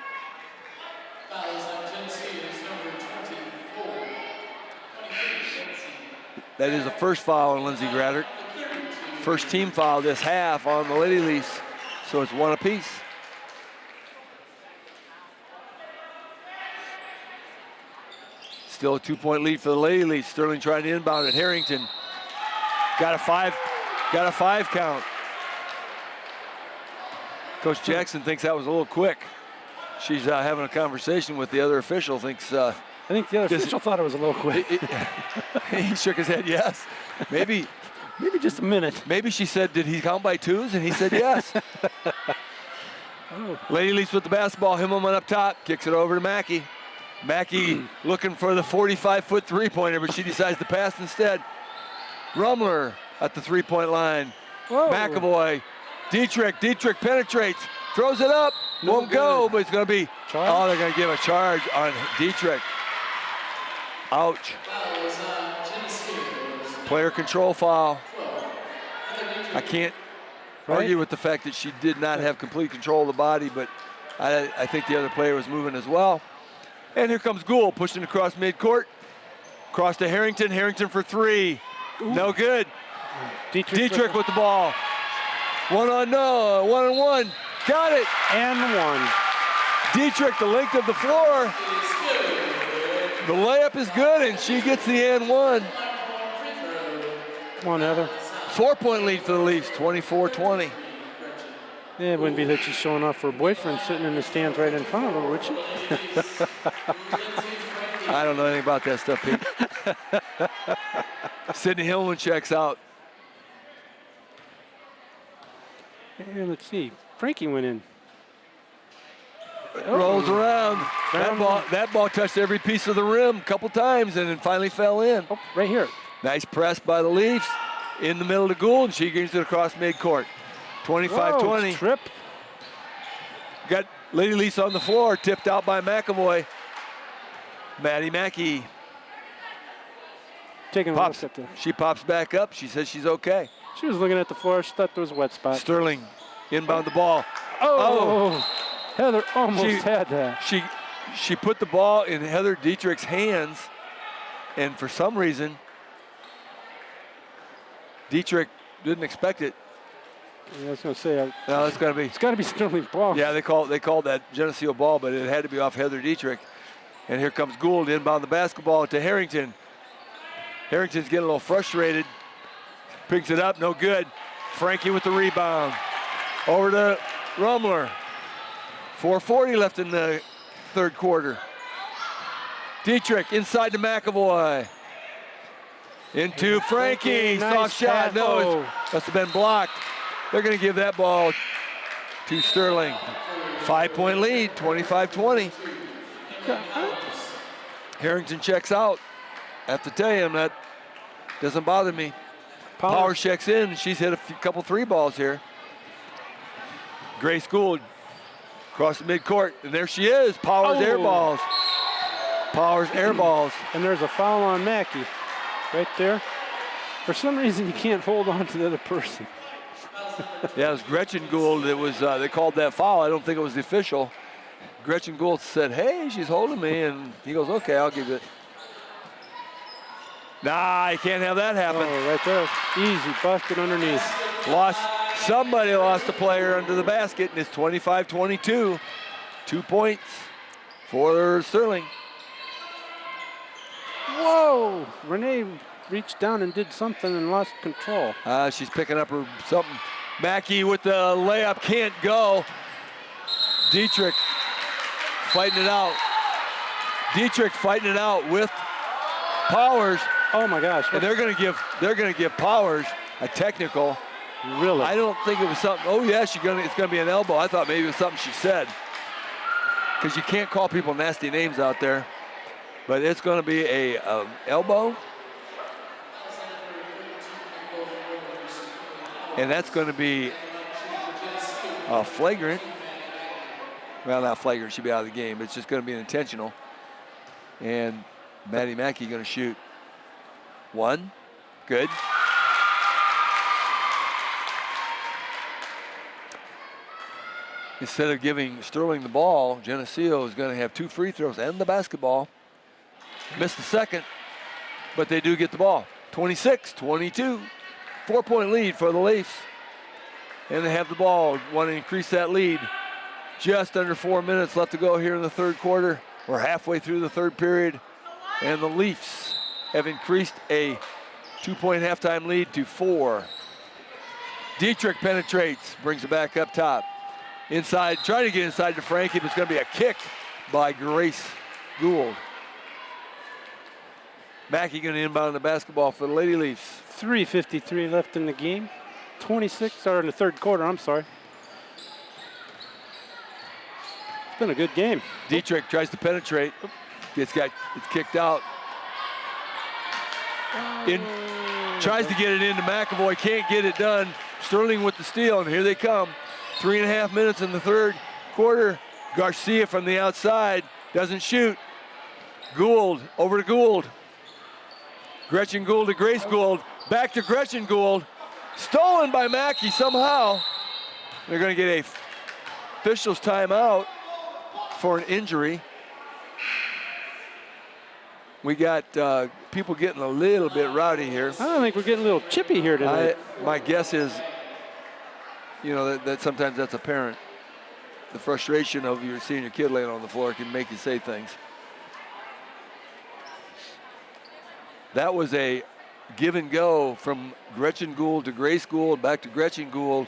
Speaker 1: That is the first foul on Lindsay Graddert. First team foul this half on the Lady Leafs, so it's 1 apiece. Still a 2-point lead for the Lady Leafs. Sterling trying to inbound it. Harrington got a 5 count. Coach Jackson thinks that was a little quick. She's having a conversation with the other official.
Speaker 2: I think the other official thought it was a little quick.
Speaker 1: He shook his head, yes. Maybe
Speaker 2: just a minute.
Speaker 1: Maybe she said, did he count by 2s? And he said yes. Lady Leafs with the basketball. Himmelman up top, kicks it over to Mackey. Mackey looking for the 45-foot three-pointer, but she decides to pass instead. Rumler at the three-point line.
Speaker 2: Whoa.
Speaker 1: McAvoy. Dietrich penetrates, throws it up, won't go, but it's going to be, they're going to give a charge on Dietrich. Ouch. Player control foul. I can't argue with the fact that she did not have complete control of the body, but I think the other player was moving as well. And here comes Gould pushing across midcourt. Cross to Harrington. Harrington for 3. Ooh. No good. Dietrich with the ball. 1-on-1. Got it.
Speaker 2: And 1.
Speaker 1: Dietrich, the length of the floor. The layup is good, and she gets the and 1.
Speaker 2: Come on, Heather.
Speaker 1: 4-point lead for the Leafs, 24-20.
Speaker 2: Yeah, it wouldn't be that she's showing off her boyfriend sitting in the stands right in front of her, would she?
Speaker 1: I don't know anything about that stuff, Pete. Sydney Hillman checks out.
Speaker 2: And let's see, Frankie went in.
Speaker 1: rolls around. That ball touched every piece of the rim a couple times and then finally fell in.
Speaker 2: Oh, right here.
Speaker 1: Nice press by the Leafs in the middle of Gould, and she gets it across midcourt. 25-20.
Speaker 2: Trip.
Speaker 1: Got Lady Leafs on the floor, tipped out by McAvoy. Maddie Mackey
Speaker 2: Taking a
Speaker 1: pops.
Speaker 2: look at the.
Speaker 1: She pops back up. She says she's okay.
Speaker 2: She was looking at the floor. She thought there was a wet spot.
Speaker 1: Sterling inbound the ball.
Speaker 2: Oh. Heather almost had that.
Speaker 1: She put the ball in Heather Dietrich's hands, and for some reason, Dietrich didn't expect it.
Speaker 2: Yeah, I was going to say.
Speaker 1: No, it's got to be.
Speaker 2: It's got to be Sterling ball.
Speaker 1: Yeah, they called that Geneseo ball, but it had to be off Heather Dietrich. And here comes Gould inbound the basketball to Harrington. Harrington's getting a little frustrated. Picks it up, no good. Frankie with the rebound. Over to Rumler. 4:40 left in the third quarter. Dietrich inside to McAvoy. Into Frankie.
Speaker 2: Nice
Speaker 1: Soft shot.
Speaker 2: pass.
Speaker 1: No, it must have been blocked. They're going to give that ball to Sterling. 5-point lead, 25-20. Harrington checks out. I have to tell you, that doesn't bother me. Powers checks in. She's hit a couple three balls here. Grace Gould across the midcourt, and there she is. Powers air balls. Powers air balls.
Speaker 2: And there's a foul on Mackey right there. For some reason, you can't hold on to the other person.
Speaker 1: Yeah, it was Gretchen Gould. It was they called that foul. I don't think it was the official. Gretchen Gould said, "Hey, she's holding me," and he goes, "Okay, I'll give it." Nah, you can't have that happen.
Speaker 2: Oh, right there. Easy, busted underneath.
Speaker 1: Somebody lost a player under the basket, and it's 25-22. 2 points for Sterling.
Speaker 2: Whoa! Renee reached down and did something and lost control.
Speaker 1: She's picking up her something. Mackey with the layup, can't go. Dietrich fighting it out. Dietrich fighting it out with Powers.
Speaker 2: Oh my gosh!
Speaker 1: And they're gonna give Powers a technical.
Speaker 2: Really?
Speaker 1: I don't think it was something. Oh yeah, it's gonna be an elbow. I thought maybe it was something she said. Because you can't call people nasty names out there. But it's gonna be a elbow. And that's going to be flagrant. Well, not flagrant, she'll be out of the game. It's just going to be an intentional. And Maddie Mackey going to shoot. One. Good. Instead of giving Sterling the ball, Geneseo is going to have 2 free throws and the basketball. Missed the second, but they do get the ball. 26-22. 4-point lead for the Leafs. And they have the ball. Want to increase that lead. Just under 4 minutes left to go here in the third quarter. We're halfway through the third period. And the Leafs have increased a 2-point halftime lead to 4. Dietrich penetrates, brings it back up top. Inside, trying to get inside to Frankie, but it's going to be a kick by Grace Gould. Mackey going to inbound the basketball for the Lady Leafs.
Speaker 2: 3:53 left in the game. 26, or in the third quarter, I'm sorry. It's been a good game.
Speaker 1: Dietrich tries to penetrate. It's kicked out. Tries to get it into McAvoy, can't get it done. Sterling with the steal, and here they come. 3.5 minutes in the third quarter. Garcia from the outside, doesn't shoot. Gould, over to Gould. Gretchen Gould to Grace Gould. Back to Gretchen Gould. Stolen by Mackey somehow. They're going to get a official's timeout for an injury. We got people getting a little bit rowdy here.
Speaker 2: I think we're getting a little chippy here tonight.
Speaker 1: My guess is, that sometimes that's apparent. The frustration of seeing your kid laying on the floor can make you say things. That was a give and go from Gretchen Gould to Grace Gould, back to Gretchen Gould,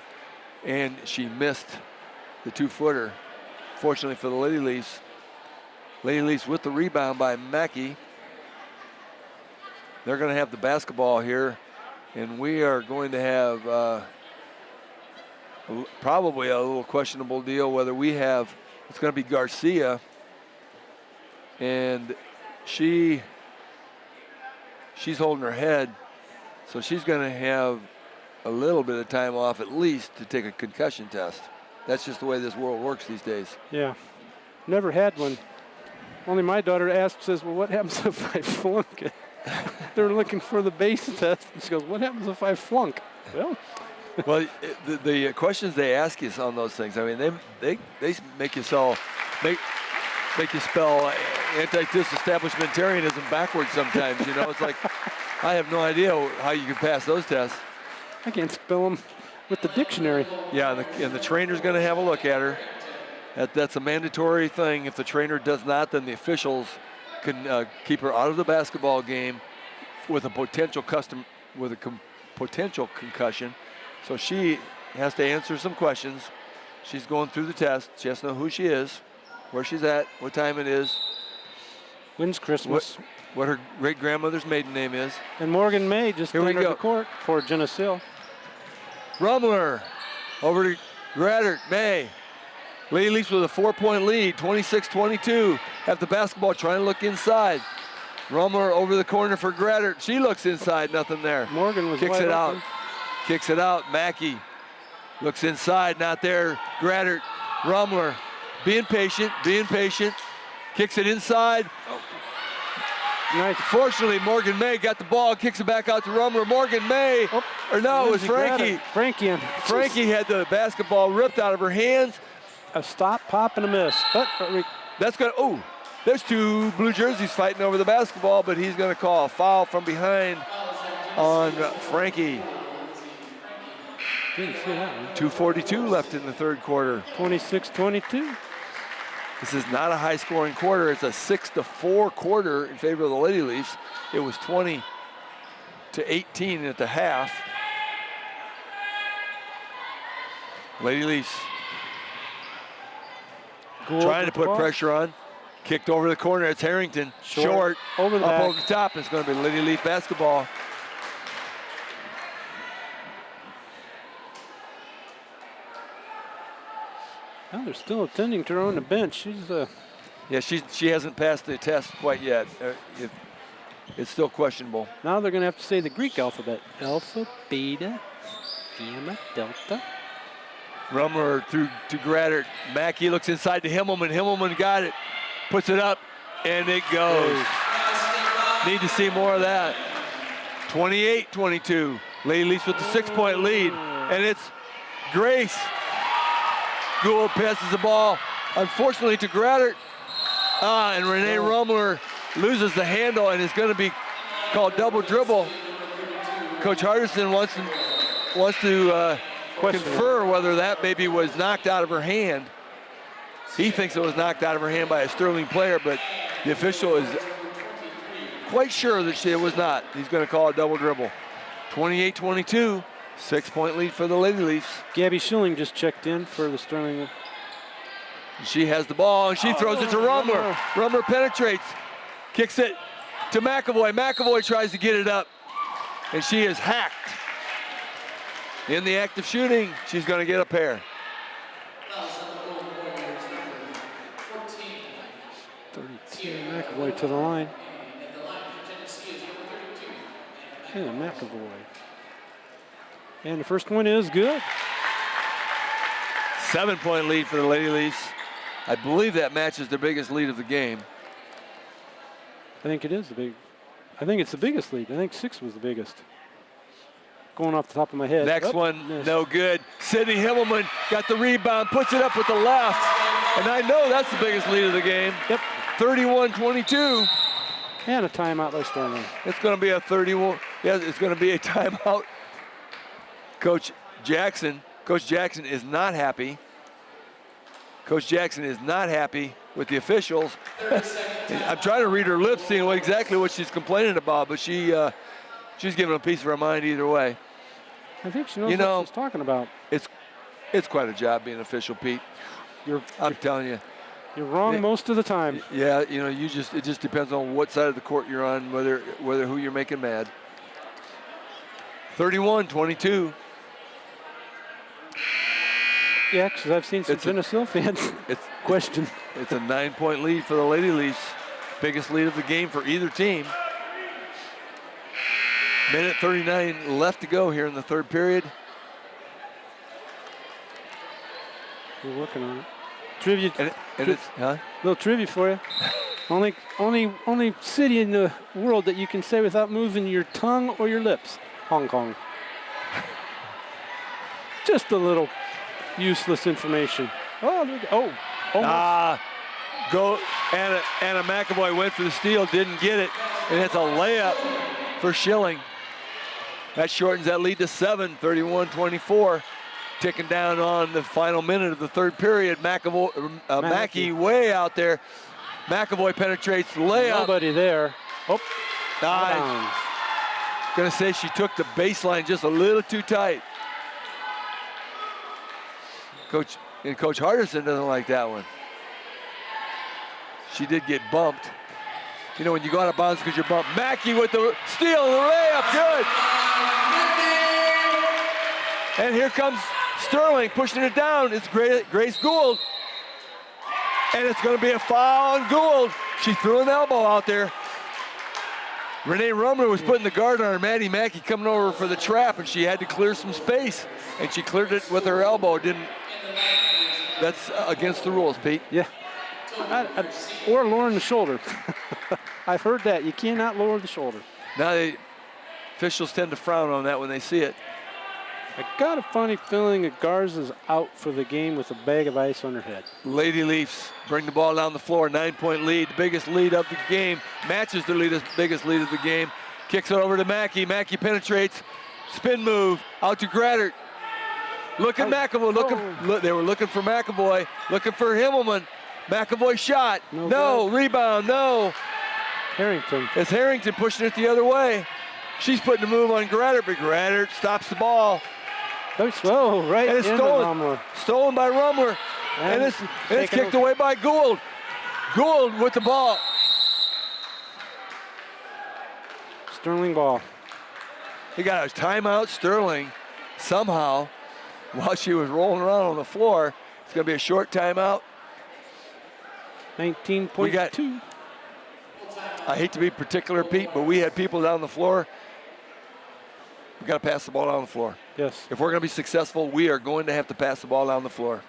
Speaker 1: and she missed the 2-footer. Fortunately for the Lady Leafs. Lady Leafs with the rebound by Mackey. They're going to have the basketball here, and we are going to have probably a little questionable deal whether we have It's going to be Garcia. And she's holding her head, so she's going to have a little bit of time off at least to take a concussion test. That's just the way this world works these days.
Speaker 2: Yeah, never had one. Only my daughter says, well, what happens if I flunk it? They're looking for the base test. And she goes, what happens if I flunk?
Speaker 1: Well, the questions they ask you on those things, I mean, they make you spell anti-disestablishmentarianism backwards sometimes. You know, it's like, I have no idea how you can pass those tests.
Speaker 2: I can't spell them with the dictionary.
Speaker 1: Yeah, and the trainer's going to have a look at her. That's a mandatory thing. If the trainer does not, then the officials can keep her out of the basketball game with a potential potential concussion. So she has to answer some questions. She's going through the test. She has to know who she is, where she's at, what time it is.
Speaker 2: When's Christmas?
Speaker 1: What her great-grandmother's maiden name is.
Speaker 2: And Morgan May just
Speaker 1: Here we
Speaker 2: entered
Speaker 1: go.
Speaker 2: the court for Jenna Sill.
Speaker 1: Rummler over to Graddert. May. Lady Leafs with a 4-point lead, 26-22. Have the basketball, trying to look inside. Rummler over the corner for Graddert. She looks inside, nothing there.
Speaker 2: Morgan was
Speaker 1: Kicks
Speaker 2: wide
Speaker 1: it out.
Speaker 2: open.
Speaker 1: Kicks it out. Mackey looks inside, not there. Graddert. Rummler being patient. Kicks it inside.
Speaker 2: Nice.
Speaker 1: Fortunately, Morgan May got the ball, kicks it back out to Rummler. Morgan May, or no, it was Frankie. Frankie had the basketball ripped out of her hands.
Speaker 2: A stop, pop, and a miss. But
Speaker 1: That's going to, there's two blue jerseys fighting over the basketball, but he's going to call a foul from behind on Frankie.
Speaker 2: didn't see that one.
Speaker 1: 2:42 left in the third quarter.
Speaker 2: 26-22.
Speaker 1: This is not a high-scoring quarter. It's a 6-4 quarter in favor of the Lady Leafs. It was 20-18 at the half. Lady Leafs trying to put pressure on. Kicked over the corner. It's Harrington. Short.
Speaker 2: Over the
Speaker 1: up
Speaker 2: back.
Speaker 1: over the top. It's going to be Lady Leaf basketball.
Speaker 2: Well, they're still attending to her on the bench. She's
Speaker 1: Yeah, she hasn't passed the test quite yet. It's still questionable.
Speaker 2: now they're going to have to say the Greek alphabet. Alpha, beta, gamma, delta.
Speaker 1: Rummler through to Graddert. Mackey looks inside to Himmelman. Himmelman got it. Puts it up, and it goes. Need to see more of that. 28-22. Lady Leafs with the 6-point lead. And it's Grace. Gould passes the ball, unfortunately, to Graddert. And Renee Rummler loses the handle and is going to be called double dribble. Coach Hardison wants to confer whether that maybe was knocked out of her hand. He thinks it was knocked out of her hand by a Sterling player, but the official is quite sure that it was not. He's going to call a double dribble. 28-22, 6-point lead for the Lady Leafs.
Speaker 2: Gabby Schilling just checked in for the Sterling.
Speaker 1: She has the ball, and she throws it to Rummler. Rummler penetrates, kicks it to McAvoy. McAvoy tries to get it up, and she is hacked. In the act of shooting, she's going to get a pair.
Speaker 2: 32, McAvoy to the line. Yeah, McAvoy. And the first one is good.
Speaker 1: 7-point lead for the Lady Leafs. I believe that matches their biggest lead of the game.
Speaker 2: I think it is I think it's the biggest lead. I think 6 was the biggest. Going off the top of my head.
Speaker 1: Next one, no good. Sydney Himmelman got the rebound, puts it up with the left. And I know that's the biggest lead of the game.
Speaker 2: Yep.
Speaker 1: 31-22.
Speaker 2: And a timeout by Sterling.
Speaker 1: It's going to be a 31. Yes, it's going to be a timeout. Coach Jackson is not happy. Coach Jackson is not happy with the officials. I'm trying to read her lips, seeing exactly what she's complaining about, but she's giving a piece of her mind either way.
Speaker 2: I think she knows what she's talking about.
Speaker 1: It's quite a job being an official, Pete. I'm telling you.
Speaker 2: You're wrong most of the time.
Speaker 1: Yeah, it just depends on what side of the court you're on, whether who you're making mad. 31-22.
Speaker 2: Yeah, because I've seen some Geneseo fans question.
Speaker 1: It's a 9-point lead for the Lady Leafs. Biggest lead of the game for either team. Minute 39 left to go here in the third period.
Speaker 2: We're working on it. Trivia.
Speaker 1: Little
Speaker 2: trivia for you. Only city in the world that you can say without moving your tongue or your lips. Hong Kong. Just a little useless information. Oh, almost.
Speaker 1: Anna McAvoy went for the steal, didn't get it, and it's a layup for Schilling. That shortens that lead to 7, 31-24. Ticking down on the final minute of the third period. Mackey way out there. McAvoy penetrates, layup.
Speaker 2: Nobody there. Oh,
Speaker 1: gonna say she took the baseline just a little too tight. Coach Hardison doesn't like that one. She did get bumped. You know, when you go out of bounds because you're bumped. Mackey with the steal, the layup, good. And here comes Sterling pushing it down. It's Grace Gould. And it's going to be a foul on Gould. She threw an elbow out there. Renee Rumler was putting the guard on her. Maddie Mackey coming over for the trap, and she had to clear some space. And she cleared it with her elbow. That's against the rules, Pete.
Speaker 2: Yeah. Or lowering the shoulder. I've heard that. You cannot lower the shoulder.
Speaker 1: Now the officials tend to frown on that when they see it.
Speaker 2: I got a funny feeling that Garza's out for the game with a bag of ice on her head.
Speaker 1: Lady Leafs bring the ball down the floor, 9-point lead, the biggest lead of the game, matches their biggest lead of the game. Kicks it over to Mackey. Mackey penetrates, spin move, out to Graddert. Look at McAvoy, they were looking for McAvoy, looking for Himmelman. McAvoy shot, no, rebound, no.
Speaker 2: Harrington.
Speaker 1: It's Harrington pushing it the other way. She's putting the move on Graddert, but Graddert stops the ball.
Speaker 2: Oh, right.
Speaker 1: And it's stolen by Rumler. And it's kicked away by Gould. Gould with the ball.
Speaker 2: Sterling ball.
Speaker 1: He got a timeout, Sterling, somehow, while she was rolling around on the floor. It's going to be a short timeout.
Speaker 2: 19.2.
Speaker 1: I hate to be particular, Pete, but we had people down the floor. We got to pass the ball down the floor.
Speaker 2: Yes.
Speaker 1: If we're going to be successful, we are going to have to pass the ball down the floor.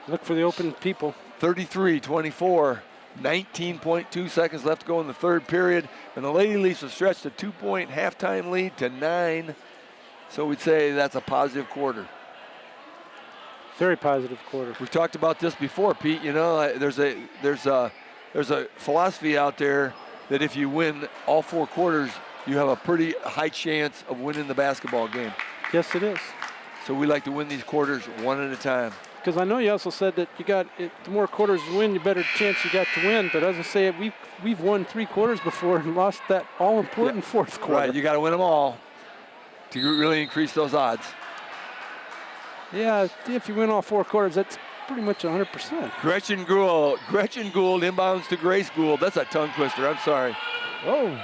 Speaker 2: Look for the open people.
Speaker 1: 33-24, 19.2 seconds left to go in the third period. And the Lady Leafs have stretched a 2-point halftime lead to 9. So we'd say that's a positive quarter.
Speaker 2: Very positive quarter.
Speaker 1: We've talked about this before, Pete. You know, there's a philosophy out there that if you win all 4 quarters, you have a pretty high chance of winning the basketball game.
Speaker 2: Yes, it is.
Speaker 1: So we like to win these quarters one at a time.
Speaker 2: Because I know you also said that the more quarters you win, the better chance you got to win. But as I say, we've won 3 quarters before and lost that all-important fourth quarter.
Speaker 1: Right, you got to win them all to really increase those odds.
Speaker 2: Yeah, if you win all 4 quarters, that's pretty much 100%.
Speaker 1: Gretchen Gould inbounds to Grace Gould. That's a tongue twister. I'm sorry.
Speaker 2: Oh.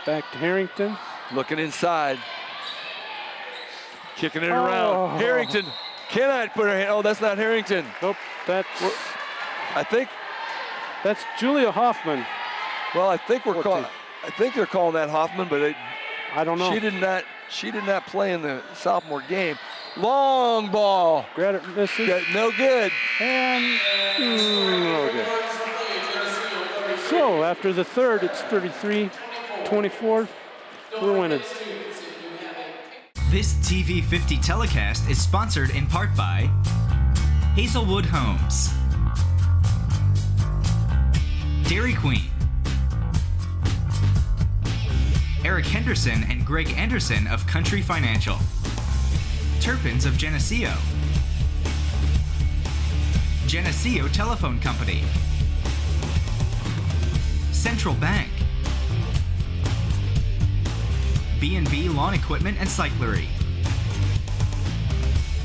Speaker 2: Back to Harrington.
Speaker 1: Looking inside. Kicking it around. Harrington cannot put her hand. Oh, that's not Harrington.
Speaker 2: Nope. That's Julia Hoffman.
Speaker 1: Well, I think they're calling that Hoffman, but
Speaker 2: I don't know.
Speaker 1: She did not play in the sophomore game. Long ball.
Speaker 2: Graddert misses.
Speaker 1: No good.
Speaker 2: And no good. So after the third, it's 33-24. We're winning.
Speaker 3: This TV 50 telecast is sponsored in part by Hazelwood Homes, Dairy Queen, Eric Henderson and Greg Anderson of Country Financial, Turpins of Geneseo, Geneseo Telephone Company, Central Bank, B&B Lawn Equipment and Cyclery,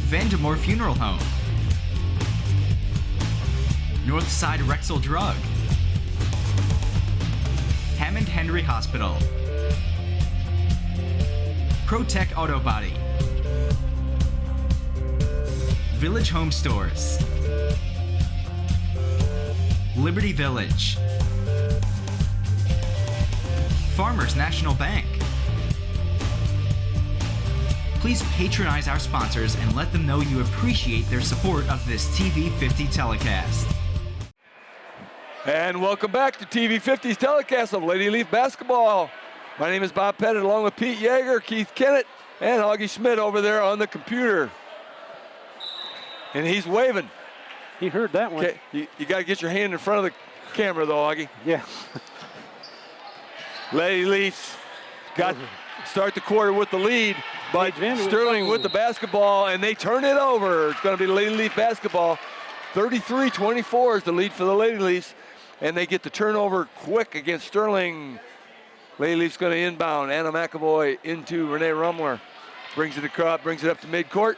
Speaker 3: Vandemore Funeral Home, Northside Rexall Drug, Hammond Henry Hospital, ProTech Auto Body, Village Home Stores, Liberty Village, Farmers National Bank. Please patronize our sponsors and let them know you appreciate their support of this TV 50 telecast.
Speaker 1: And welcome back to TV 50's telecast of Lady Leaf basketball. My name is Bob Pettit, along with Pete Yeager, Keith Kennett, and Augie Schmidt over there on the computer. And he's waving.
Speaker 2: He heard that one.
Speaker 1: Okay, you got to get your hand in front of the camera, though, Augie.
Speaker 2: Yeah.
Speaker 1: Lady Leafs got start the quarter with the lead, but Sterling with the basketball, and they turn it over. It's going to be Lady Leaf basketball. 33-24 is the lead for the Lady Leafs, and they get the turnover quick against Sterling. Lady Leafs going to inbound. Anna McAvoy into Renee Rumler. Brings it across, brings it up to midcourt.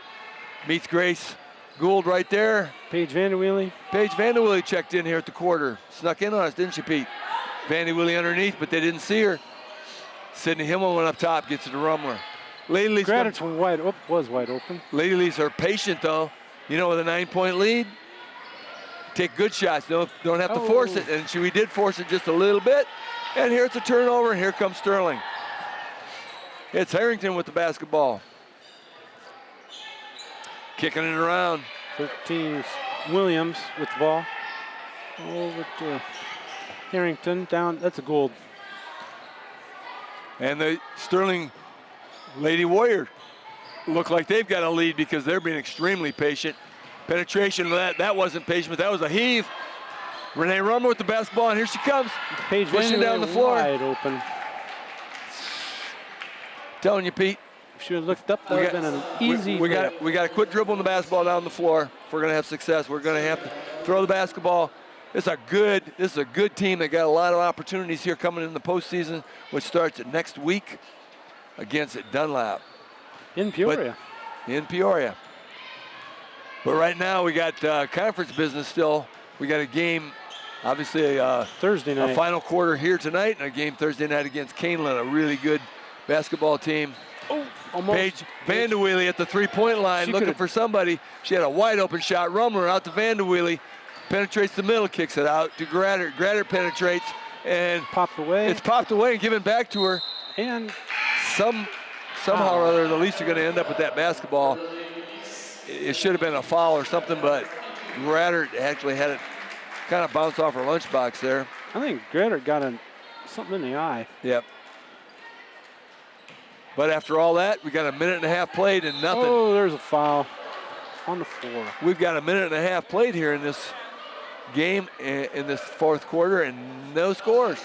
Speaker 1: Meets Grace Gould right there.
Speaker 2: Paige Vanderweely.
Speaker 1: Paige Vanderweely checked in here at the quarter. Snuck in on us, didn't she, Pete? Vanderweely underneath, but they didn't see her. Sydney Himmel went up top, gets it to Rumler. Lady Leafs
Speaker 2: was wide open.
Speaker 1: Lady Leafs are patient, though. You know, with a 9-point lead, take good shots. Don't have to force it. And we did force it just a little bit. And here's a turnover, and here comes Sterling. It's Harrington with the basketball. Kicking it around.
Speaker 2: 13's Williams with the ball. Over to Harrington, down, that's a Gould.
Speaker 1: And the Sterling Lady Warrior look like they've got a lead because they're being extremely patient. Penetration, that wasn't patient, but that was a heave. Renee Rumler with the basketball, and here she comes.
Speaker 2: Paige
Speaker 1: pushing down the floor.
Speaker 2: Wide open.
Speaker 1: Telling you, Pete.
Speaker 2: If she would have looked up, that would have been an easy
Speaker 1: we got to quit dribbling the basketball down the floor if we're going to have success. We're going to have to throw the basketball. This is a good team. They got a lot of opportunities here coming in the postseason, which starts next week against Dunlap.
Speaker 2: In Peoria.
Speaker 1: But right now we got conference business still. We got a game, obviously
Speaker 2: Thursday night.
Speaker 1: A final quarter here tonight, and a game Thursday night against Canelan, a really good basketball team.
Speaker 2: Almost.
Speaker 1: Paige Vanderweely at the three-point line, looking for somebody. She had a wide open shot. Rumler out to Vanderweely. Penetrates the middle, kicks it out to Graddert. Graddert penetrates and
Speaker 2: popped away.
Speaker 1: It's popped away and given back to her.
Speaker 2: And
Speaker 1: somehow or other, the Leafs are going to end up with that basketball. It should have been a foul or something, but Graddert actually had it kind of bounce off her lunchbox there.
Speaker 2: I think Graddert got something in the eye.
Speaker 1: Yep. But after all that, we got a minute and a half played and nothing.
Speaker 2: Oh, there's a foul on the floor.
Speaker 1: We've got a minute and a half played here in this game, in this fourth quarter, and no scores.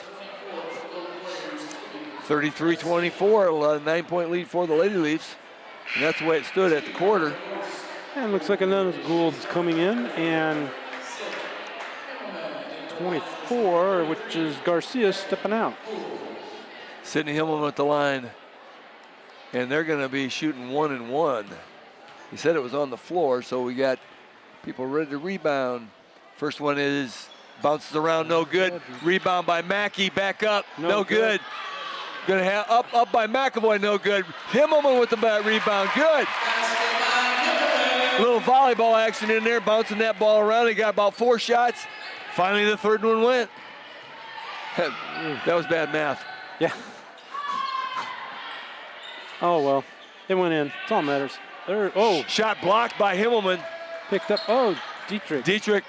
Speaker 1: 33-24, a 9-point lead for the Lady Leafs. And that's the way it stood at the quarter.
Speaker 2: And looks like another Gould's coming in, and 24, which is Garcia stepping out.
Speaker 1: Sydney Himmelman at the line. And they're going to be shooting 1 and 1. He said it was on the floor, so we got people ready to rebound. First one bounces around, no good. Rebound by Mackey, back up, no good. Gonna have up by McAvoy, no good. Himmelman with the rebound, good. Little volleyball action in there, bouncing that ball around. He got about 4 shots. Finally, the third one went. That was bad math.
Speaker 2: Yeah. Oh, well, it went in. That's all that matters.
Speaker 1: Shot blocked by Himmelman.
Speaker 2: Picked up. Dietrich.
Speaker 1: Dietrich,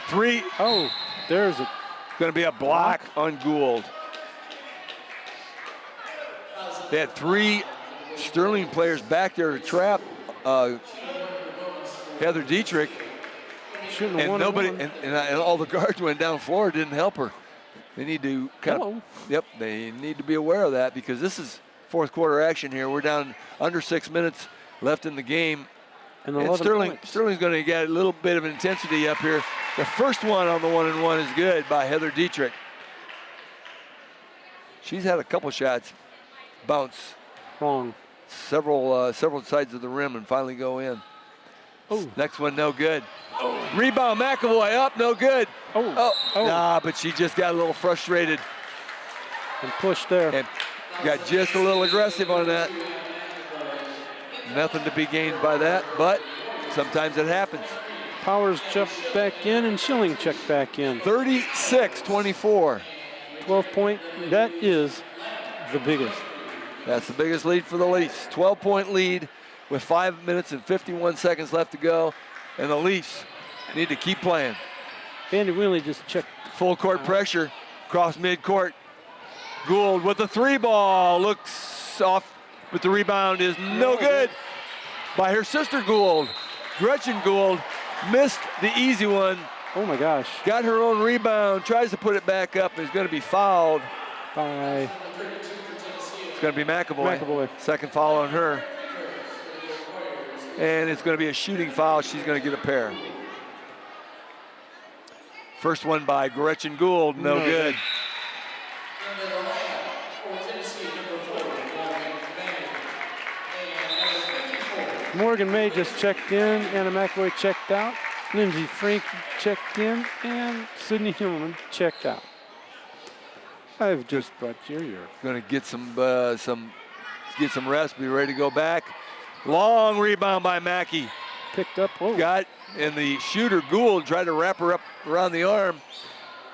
Speaker 1: 3.
Speaker 2: There's
Speaker 1: going to be a block on Gould. They had 3 Sterling players back there to trap Heather Dietrich. And nobody, and all the guards went down floor. Didn't help her. They need to they need to be aware of that, because this is fourth quarter action here. We're down under 6 minutes left in the game. And Sterling's going to get a little bit of intensity up here. The first one on the 1-and-1 is good by Heather Dietrich. She's had a couple shots bounce
Speaker 2: wrong,
Speaker 1: several sides of the rim and finally go in. Next one, no good. Rebound, McAvoy up, no good. But she just got a little frustrated
Speaker 2: and pushed there.
Speaker 1: And got just a little aggressive on that. Nothing to be gained by that, but Sometimes it happens.
Speaker 2: Powers checked back in and Schilling checked back in.
Speaker 1: 36-24.
Speaker 2: 12-point, that is the biggest.
Speaker 1: That's the biggest lead for the Leafs. 12-point lead with 5 minutes and 51 seconds left to go. And the Leafs need to keep playing.
Speaker 2: Andy Wheelie just checked.
Speaker 1: Full court pressure, cross midcourt. Gould with the 3-ball, looks off, but the rebound is no good by her sister Gould. Gretchen Gould missed the easy one.
Speaker 2: Oh my gosh.
Speaker 1: Got her own rebound, tries to put it back up, and is going to be fouled.
Speaker 2: By
Speaker 1: It's going to be McAvoy.
Speaker 2: McAvoy.
Speaker 1: Second foul on her. And it's going to be a shooting foul. She's going to get a pair. First one by Gretchen Gould, no good.
Speaker 2: Morgan May just checked in, Anna McAvoy checked out, Lindsay Frank checked in, and Sydney Hillman checked out. I've just brought your year.
Speaker 1: Going to get some rest, be ready to go back. Long rebound by Mackey.
Speaker 2: Picked up. Oh.
Speaker 1: Got, and the shooter Gould tried to wrap her up around the arm.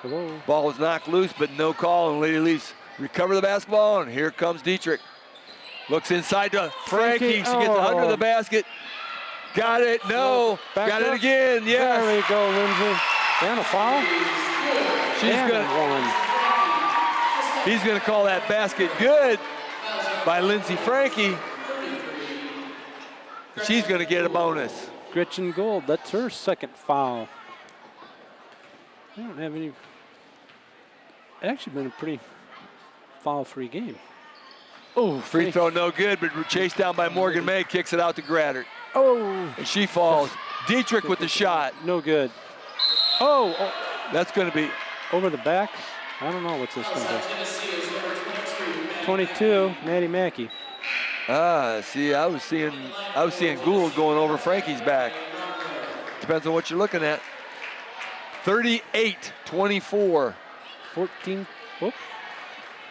Speaker 2: Hello.
Speaker 1: Ball was knocked loose, but no call, and Lady Leafs recover the basketball, and here comes Dietrich. Looks inside to Frankie. She gets under the basket. Got it. No. Got it again. Yes.
Speaker 2: There we go, Lindsay. And a foul.
Speaker 1: He's going to call that basket good by Lindsay Frankie. She's going to get a bonus.
Speaker 2: Gretchen Gould, that's her second foul. I don't have any. Actually been a pretty foul-free game.
Speaker 1: Oh, free throw no good, but chased down by Morgan May, kicks it out to Graddert.
Speaker 2: Oh.
Speaker 1: And she falls. Dietrich with the shot.
Speaker 2: No good. Oh.
Speaker 1: That's going to be.
Speaker 2: Over the back? I don't know what's this going to be. 22, Maddie Mackey.
Speaker 1: See, I was seeing Gould going over Frankie's back. Depends on what you're looking at. 38-24.
Speaker 2: 14. Whoop.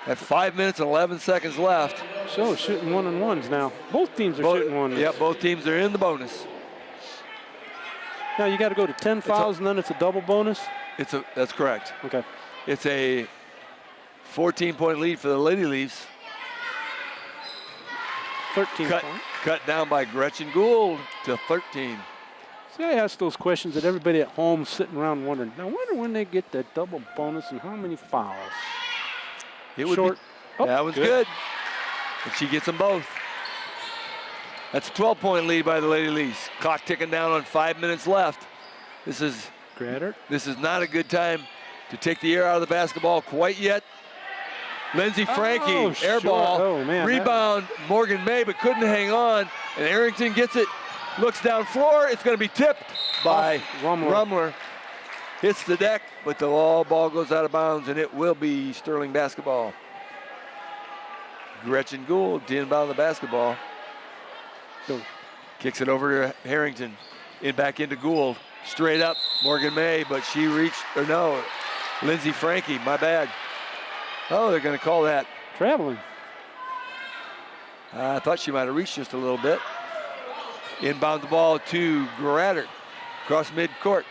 Speaker 1: At 5 minutes and 11 seconds left.
Speaker 2: So shooting one-on-ones now. Both teams are shooting one.
Speaker 1: Yeah, both teams are in the bonus.
Speaker 2: Now you got to go to 10 fouls and then it's a double bonus?
Speaker 1: That's correct.
Speaker 2: Okay.
Speaker 1: It's a 14-point lead for the Lady Leafs.
Speaker 2: 13
Speaker 1: cut down by Gretchen Gould to 13.
Speaker 2: See, I asked those questions that everybody at home sitting around wondering, I wonder when they get that double bonus and how many fouls.
Speaker 1: It would be, that was good. And she gets them both. That's a 12-point lead by the Lady Leafs. Clock ticking down on 5 minutes left. This is not a good time to take the air out of the basketball quite yet. Lindsay Frankie, air ball, rebound, Morgan May, but couldn't hang on. And Arrington gets it, looks down floor. It's going to be tipped by Rumler. Hits the deck, but the ball goes out of bounds, and it will be Sterling basketball. Gretchen Gould to inbound the basketball. Kicks it over to Harrington. Back into Gould. Straight up, Morgan May, but she reached, Lindsay Frankie, my bad. Oh, they're going to call that
Speaker 2: traveling.
Speaker 1: I thought she might have reached just a little bit. Inbound the ball to Graddert, across midcourt.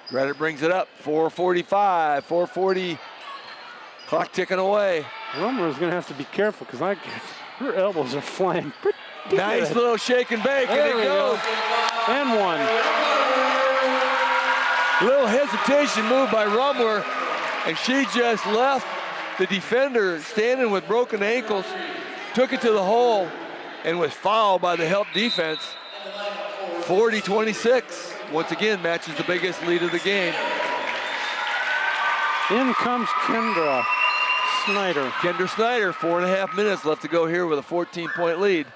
Speaker 1: Graddert brings it up, 4:45, 4:40, clock ticking away.
Speaker 2: Rumler's going to have to be careful because her elbows are flying pretty
Speaker 1: nice
Speaker 2: good.
Speaker 1: little shake and bake,
Speaker 2: there
Speaker 1: and it goes.
Speaker 2: And one.
Speaker 1: Little hesitation move by Rumler, and she just left the defender standing with broken ankles, took it to the hole, and was fouled by the help defense. 40-26. Once again, matches the biggest lead of the game.
Speaker 2: In comes Kendra Snyder.
Speaker 1: Kendra Snyder, 4.5 minutes left to go here with a 14-point lead.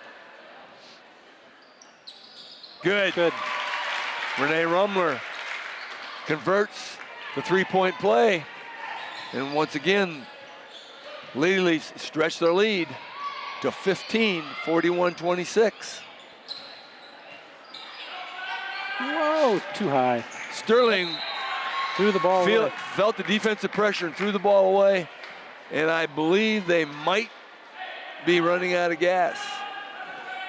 Speaker 1: Good. Renee Rumler converts the three-point play. And once again, Lady Leafs stretch their lead to 15, 41-26.
Speaker 2: Whoa, too high.
Speaker 1: Sterling
Speaker 2: threw the ball away.
Speaker 1: Felt the defensive pressure and threw the ball away. And I believe they might be running out of gas.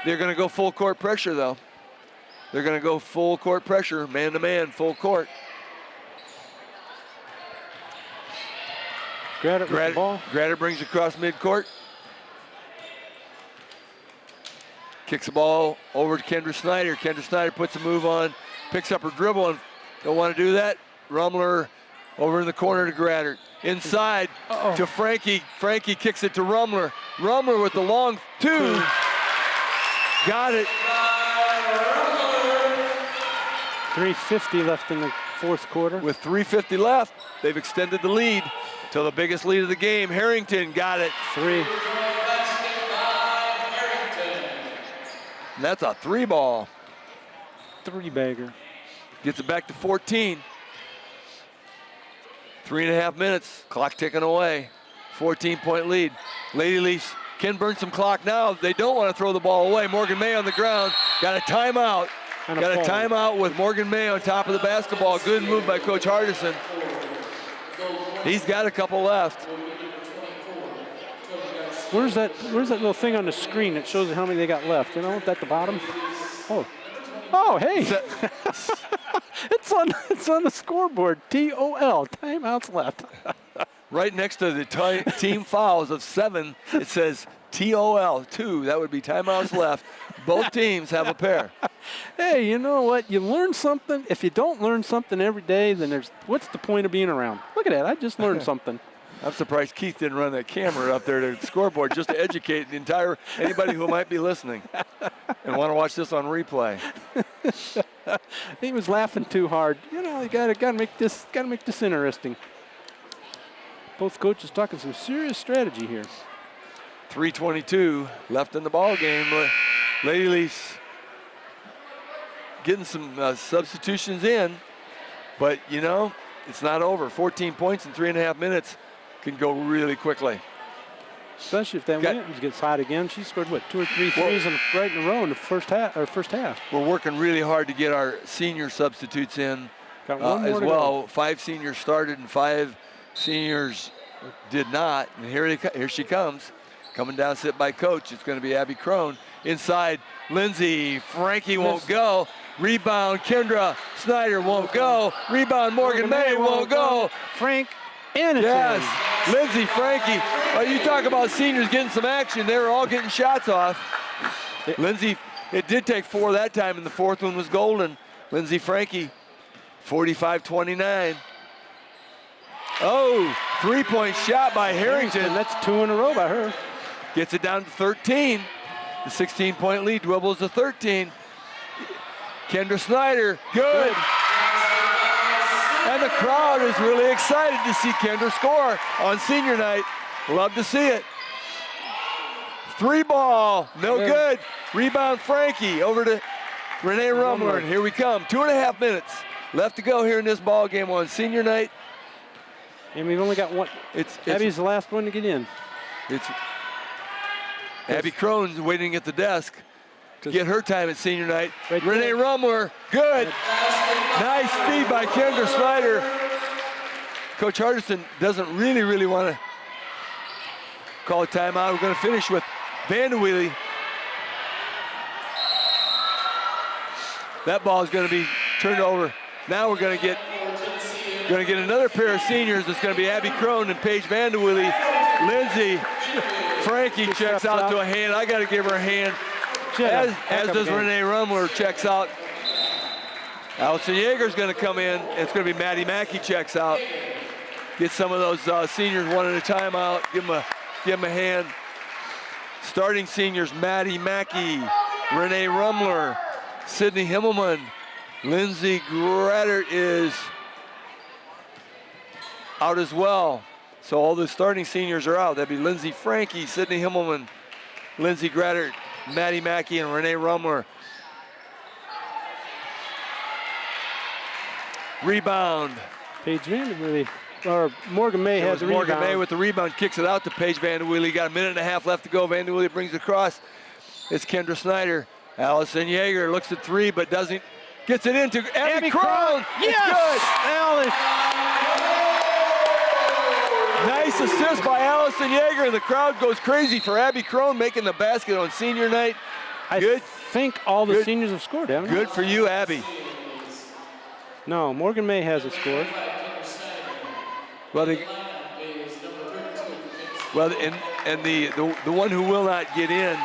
Speaker 1: They're going to go full court pressure, though. they're going to go full court pressure, man-to-man, full court.
Speaker 2: Graduate with the ball.
Speaker 1: Graduate brings across midcourt. Kicks the ball over to Kendra Snyder. Kendra Snyder puts a move on, picks up her dribble, and don't want to do that. Rummler over in the corner to Graddert. Inside to Frankie. Frankie kicks it to Rummler. Rummler with the long two. Got it.
Speaker 2: 3:50 left in the fourth quarter.
Speaker 1: With 3:50 left, they've extended the lead to the biggest lead of the game. Harrington got it.
Speaker 2: 3.
Speaker 1: And that's a 3-ball.
Speaker 2: 3-bagger.
Speaker 1: Gets it back to 14. 3.5 minutes, clock ticking away. 14-point lead. Lady Leafs can burn some clock now. They don't want to throw the ball away. Morgan May on the ground. Got a timeout. Got a timeout with Morgan May on top of the basketball. Good move by Coach Hardison. He's got a couple left.
Speaker 2: Where's that little thing on the screen that shows how many they got left? You know, at the bottom? Oh, hey. It's on the scoreboard. TOL, timeouts left.
Speaker 1: Right next to the team fouls of 7, it says TOL, 2. That would be timeouts left. Both teams have a pair.
Speaker 2: Hey, you know what? You learn something. If you don't learn something every day, then what's the point of being around? Look at that. I just learned something.
Speaker 1: I'm surprised Keith didn't run that camera up there to the scoreboard just to educate anybody who might be listening and want to watch this on replay.
Speaker 2: He was laughing too hard. You know, you gotta make this interesting. Both coaches talking some serious strategy here.
Speaker 1: 3:22 left in the ball game. Lady Leafs getting some substitutions in, but you know, it's not over. 14 points in 3.5 minutes can go really quickly.
Speaker 2: Especially if that Williams gets hot again. She scored, 2 or 3 threes right in a row in the first half.
Speaker 1: We're working really hard to get our senior substitutes in as well. 5 seniors started and 5 seniors did not. And here she comes. Coming down, sit by coach. It's going to be Abby Crone. Inside, Lindsay. Frankie won't go. Rebound, Kendra Snyder won't go. Rebound, Morgan May won't go.
Speaker 2: Frank and
Speaker 1: yes, Lindsay, Frankie. You talk about seniors getting some action. They were all getting shots off. Lindsay, it did take 4 that time, and the 4th one was golden. Lindsay, Frankie, 45-29. Oh, 3-point shot by Harrington.
Speaker 2: And that's 2 in a row by her.
Speaker 1: Gets it down to 13. The 16-point lead dwindles to 13. Kendra Snyder, good. And the crowd is really excited to see Kendra score on senior night. Love to see it. 3-ball, no good. Rebound Frankie over to Renee Rummler. And here we come. 2.5 minutes left to go here in this ball game on senior night.
Speaker 2: And we've only got one. Abby's the last one to get in.
Speaker 1: Abby Crone's waiting at the desk to get her time at senior night. Renee Rummler, good. Nice feed by Kendra Snyder. Coach Hardison doesn't really want to call a timeout. We're going to finish with Vanderweely. That ball is going to be turned over. Now we're going to get another pair of seniors. It's going to be Abby Crone and Paige Vanderweely. Lindsay, Frankie checks out to a hand. I got to give her a hand. As does Renee Rummler, checks out. Allison Yeager's going to come in. It's going to be Maddie Mackey checks out. Get some of those seniors one at a time out. Give them a hand. Starting seniors, Maddie Mackey, Renee Rummler, Sydney Himmelman, Lindsay Graddert is out as well. So all the starting seniors are out. That'd be Lindsay Frankie, Sydney Himmelman, Lindsay Graddert, Maddie Mackey, and Renee Rummler. Rebound.
Speaker 2: Paige Vanderweely, or Morgan May has the rebound.
Speaker 1: Morgan May with the rebound, kicks it out to Paige Vanderweely. Got a minute and a half left to go. Vanderweely brings it across. It's Kendra Snyder. Allison Yeager looks at 3, but doesn't. Gets it into Abby Crone.
Speaker 2: Yes!
Speaker 1: It's good. Nice assist by Allison Yeager. The crowd goes crazy for Abby Crone making the basket on senior night.
Speaker 2: I think all the seniors have scored, haven't they?
Speaker 1: Good for you, Abby.
Speaker 2: No, Morgan May hasn't scored.
Speaker 1: Well, and the one who will not get in,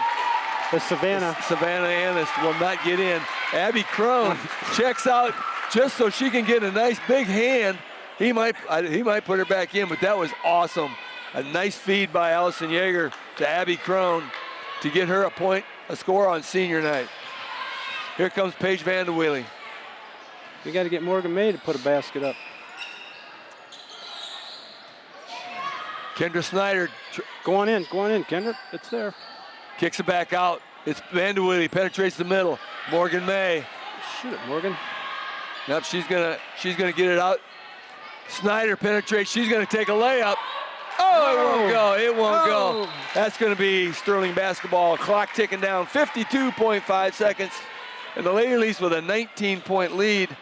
Speaker 2: Savannah
Speaker 1: Annis will not get in. Abby Crone checks out just so she can get a nice big hand. He might put her back in, but that was awesome. A nice feed by Allison Yeager to Abby Crone to get her a score on senior night. Here comes Paige Vanderwheely.
Speaker 2: We got to get Morgan May to put a basket up.
Speaker 1: Kendra Snyder.
Speaker 2: Go on in, Kendra. It's there.
Speaker 1: Kicks it back out. It's Vanderwheely, penetrates the middle. Morgan May.
Speaker 2: Shoot it, Morgan.
Speaker 1: Yep, she's gonna get it out. Snyder penetrates, she's gonna take a layup. Oh, it won't go. That's gonna be Sterling basketball. Clock ticking down, 52.5 seconds. And the Lady Leafs with a 19-point lead.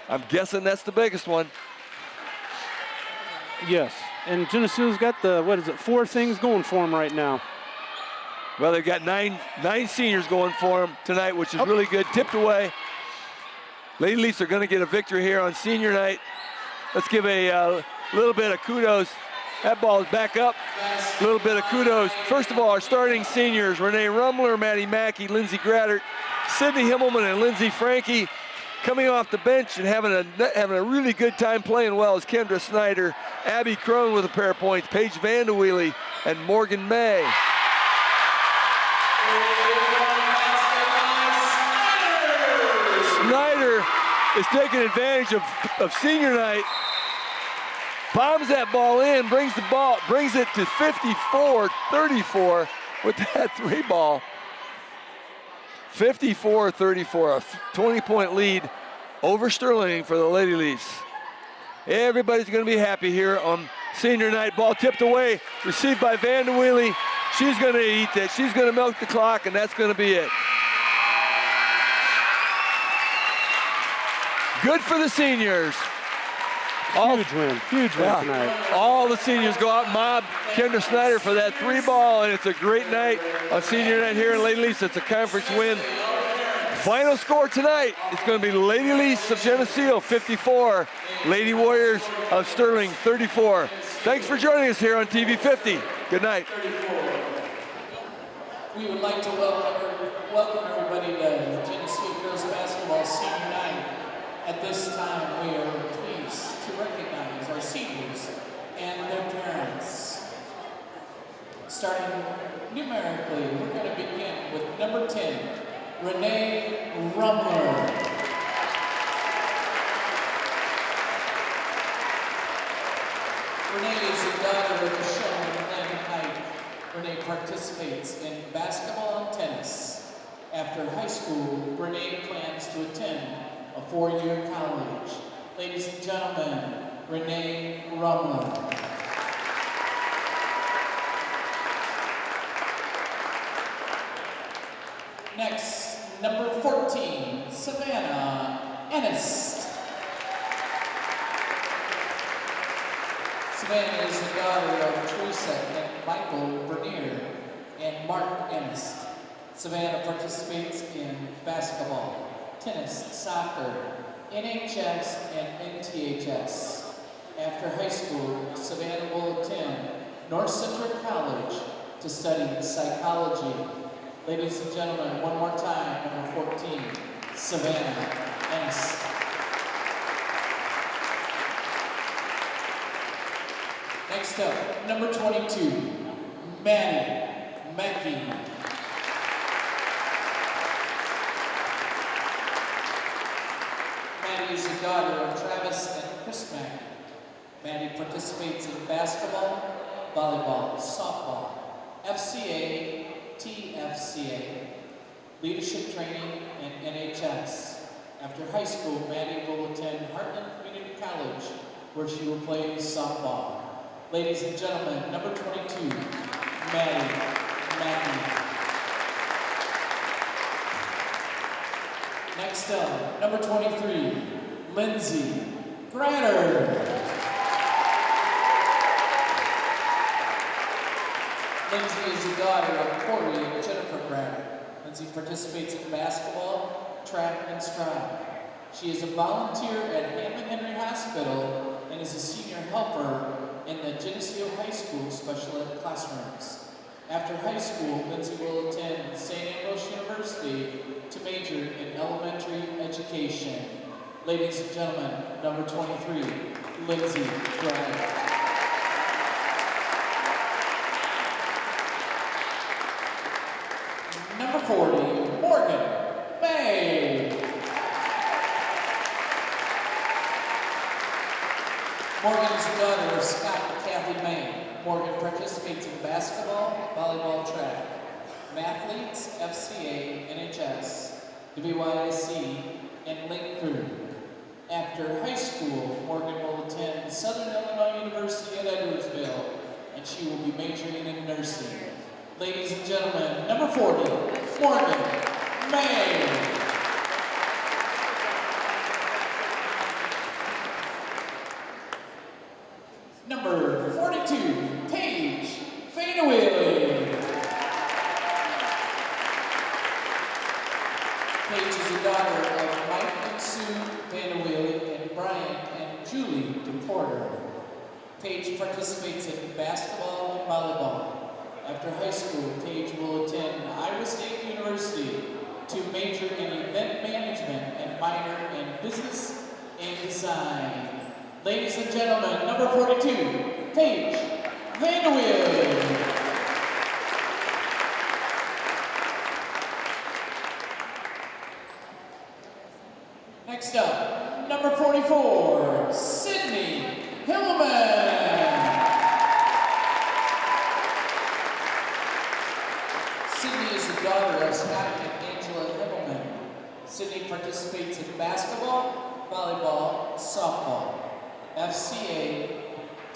Speaker 1: I'm guessing that's the biggest one.
Speaker 2: Yes, and Genesee's got 4 things going for them right now.
Speaker 1: Well, they've got nine seniors going for them tonight, which is really good. Tipped away. Lady Leafs are going to get a victory here on senior night. Let's give a little bit of kudos. That ball is back up. A little bit of kudos. First of all, our starting seniors, Renee Rumler, Maddie Mackey, Lindsay Graddert, Sydney Himmelman, and Lindsay Frankie. Coming off the bench and having a really good time playing well is Kendra Snyder, Abby Crone with a pair of points, Paige Vanderwheely, and Morgan May. Snyder is taking advantage of senior night. Bombs that ball in, brings it to 54-34 with that 3 ball. 54-34, a 20-point lead over Sterling for the Lady Leafs. Everybody's going to be happy here on senior night. Ball tipped away, received by Vanderwheely. She's going to eat that. She's going to milk the clock, and that's going to be it. Good for the seniors.
Speaker 2: Huge win tonight.
Speaker 1: All the seniors go out and mob Kendra Snyder for that 3 ball, and it's a great night on senior night here in Lady Leafs. It's a conference win. Final score tonight, it's going to be Lady Leafs of Geneseo 54, Lady Warriors of Sterling 34. Thanks for joining us here on TV 50. Good night.
Speaker 4: We would like to welcome everybody to Geneseo Girls Basketball Senior Night. At this time, we are pleased to recognize our seniors and their parents. Starting numerically, we're going to begin with number 10, Renee Rumler. Renee is the daughter of Michelle and Atlantic Heights. Renee participates in basketball and tennis. After high school, Renee plans to attend a 4-year college. Ladies and gentlemen, Renee Rumler. Next, number 14, Savannah Ennis. Savannah is the daughter of Teresa and Michael Bernier and Mark Ennis. Savannah participates in basketball, tennis, soccer, NHS, and NTHS. After high school, Savannah will attend North Central College to study psychology. Ladies and gentlemen, one more time, number 14, Savannah Ennis. Next up, number 22, Maddie Mackey. Maddie is the daughter of Travis and Chris Mackey. Maddie participates in basketball, volleyball, softball, FCA, TFCA, leadership training, and NHS. After high school, Maddie will attend Heartland Community College, where she will play softball. Ladies and gentlemen, number 22, Maddie Mackey. Next up, number 23, Lindsay Graddert. Lindsay is the daughter of Corey and Jennifer Braddock. Lindsay participates in basketball, track, and stride. She is a volunteer at Hammond Henry Hospital and is a senior helper in the Geneseo High School special ed classrooms. After high school, Lindsay will attend St. Ambrose University to major in elementary education. Ladies and gentlemen, number 23, Lindsay Braddock. Number 40, Morgan May. Morgan is the daughter of Scott and Kathy May. Morgan participates in basketball, volleyball, track, mathletes, FCA, NHS, WYSC, and Link Crew. After high school, Morgan will attend Southern Illinois University at Edwardsville, and she will be majoring in nursing. Ladies and gentlemen, number 40, Morgan May. Number 42, Paige Vanawilly. Paige is the daughter of Mike and Sue Vanawilly and Brian and Julie DePorter. Paige participates in basketball and volleyball. After high school, Paige will attend Iowa State University to major in event management and minor in business and design. Ladies and gentlemen, number 42, Paige Vanderwill. Next up, number 44, Sydney Hillman. Sydney is the daughter of Scott and Angela Hillman. Sydney participates in basketball, volleyball, softball, FCA,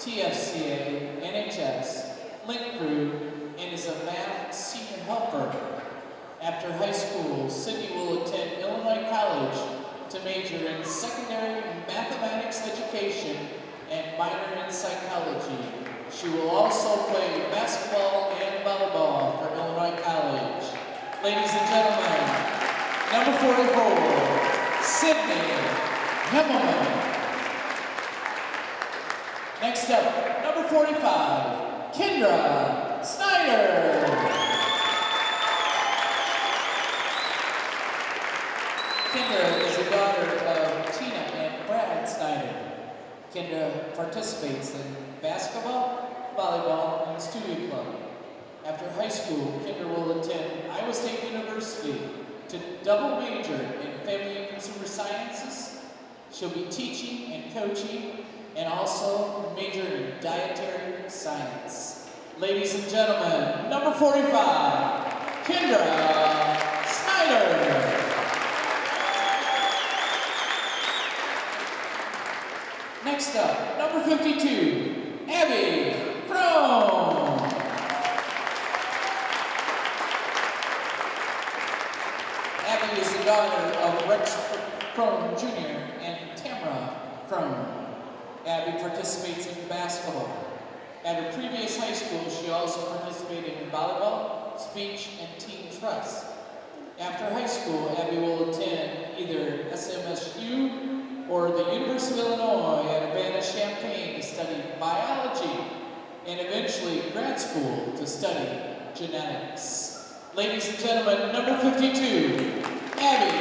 Speaker 4: TFCA, NHS, Link Crew, and is a math senior helper. After high school, Sydney will attend Illinois College to major in secondary mathematics education and minor in psychology. She will also play basketball and volleyball for Illinois College. Ladies and gentlemen, number 44, Sydney Himmelman. Next up, number 45, Kendra Snyder. Kendra is the daughter of Tina and Brad Snyder. Kendra participates in basketball, volleyball, and the studio club. After high school, Kendra will attend Iowa State University to double major in family and consumer sciences. She'll be teaching and coaching and also major in dietary science. Ladies and gentlemen, number 45, Kendra Snyder. Next up, number 52, Abby Crone. Abby is the daughter of Rex Crone Jr. and Tamara Crone. Abby participates in basketball. At her previous high school, she also participated in volleyball, speech, and team trust. After high school, Abby will attend either SMSU or the University of Illinois at Urbana-Champaign to study biology and eventually grad school to study genetics. Ladies and gentlemen, number 52, Abby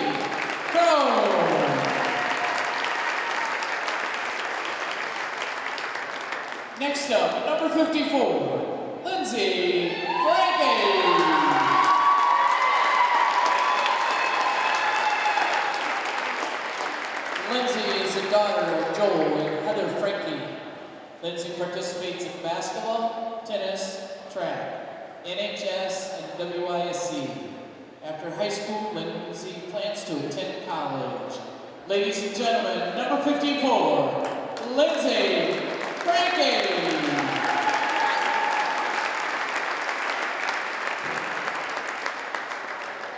Speaker 4: Crone. Next up, number 54, Lindsay Frankie. Lindsay is the daughter of Joel and Heather Frankie. Lindsay participates in basketball, tennis, track, NHS, and WYSC. After high school, Lindsay plans to attend college. Ladies and gentlemen, number 54, Lindsay Frankie.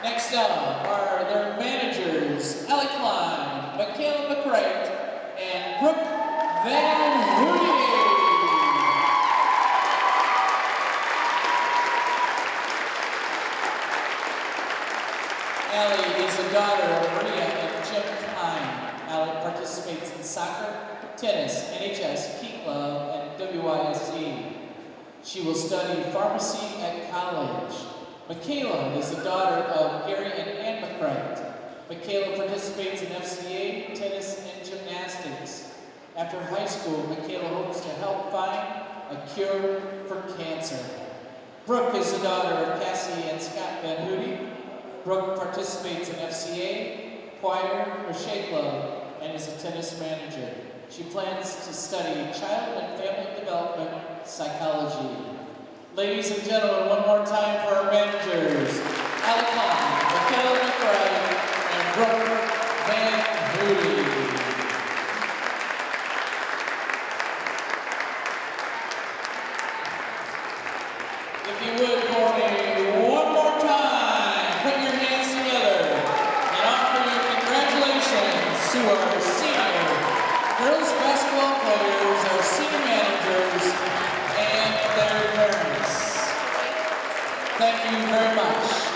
Speaker 4: Next up are their managers, Ellie Klein, Michaela McCrate, and Brooke Van Hoody. Allie is the daughter of Maria and Jim Klein. Allie participates in soccer, tennis, NHS, Key Club, and WYSE. She will study pharmacy at college. Michaela is the daughter of Gary and Ann McCright. Michaela participates in FCA, tennis, and gymnastics. After high school, Michaela hopes to help find a cure for cancer. Brooke is the daughter of Cassie and Scott Van Hootie. Brooke participates in FCA, choir, crochet club, and is a tennis manager. She plans to study child and family development psychology. Ladies and gentlemen, one more time for our managers, Allie Klein, Michaela McBride, and Brooke Van Hootie. If you would, for me, one more time, put your hands together and offer your congratulations to our senior girls basketball players, our senior managers, and their parents. Thank you very much.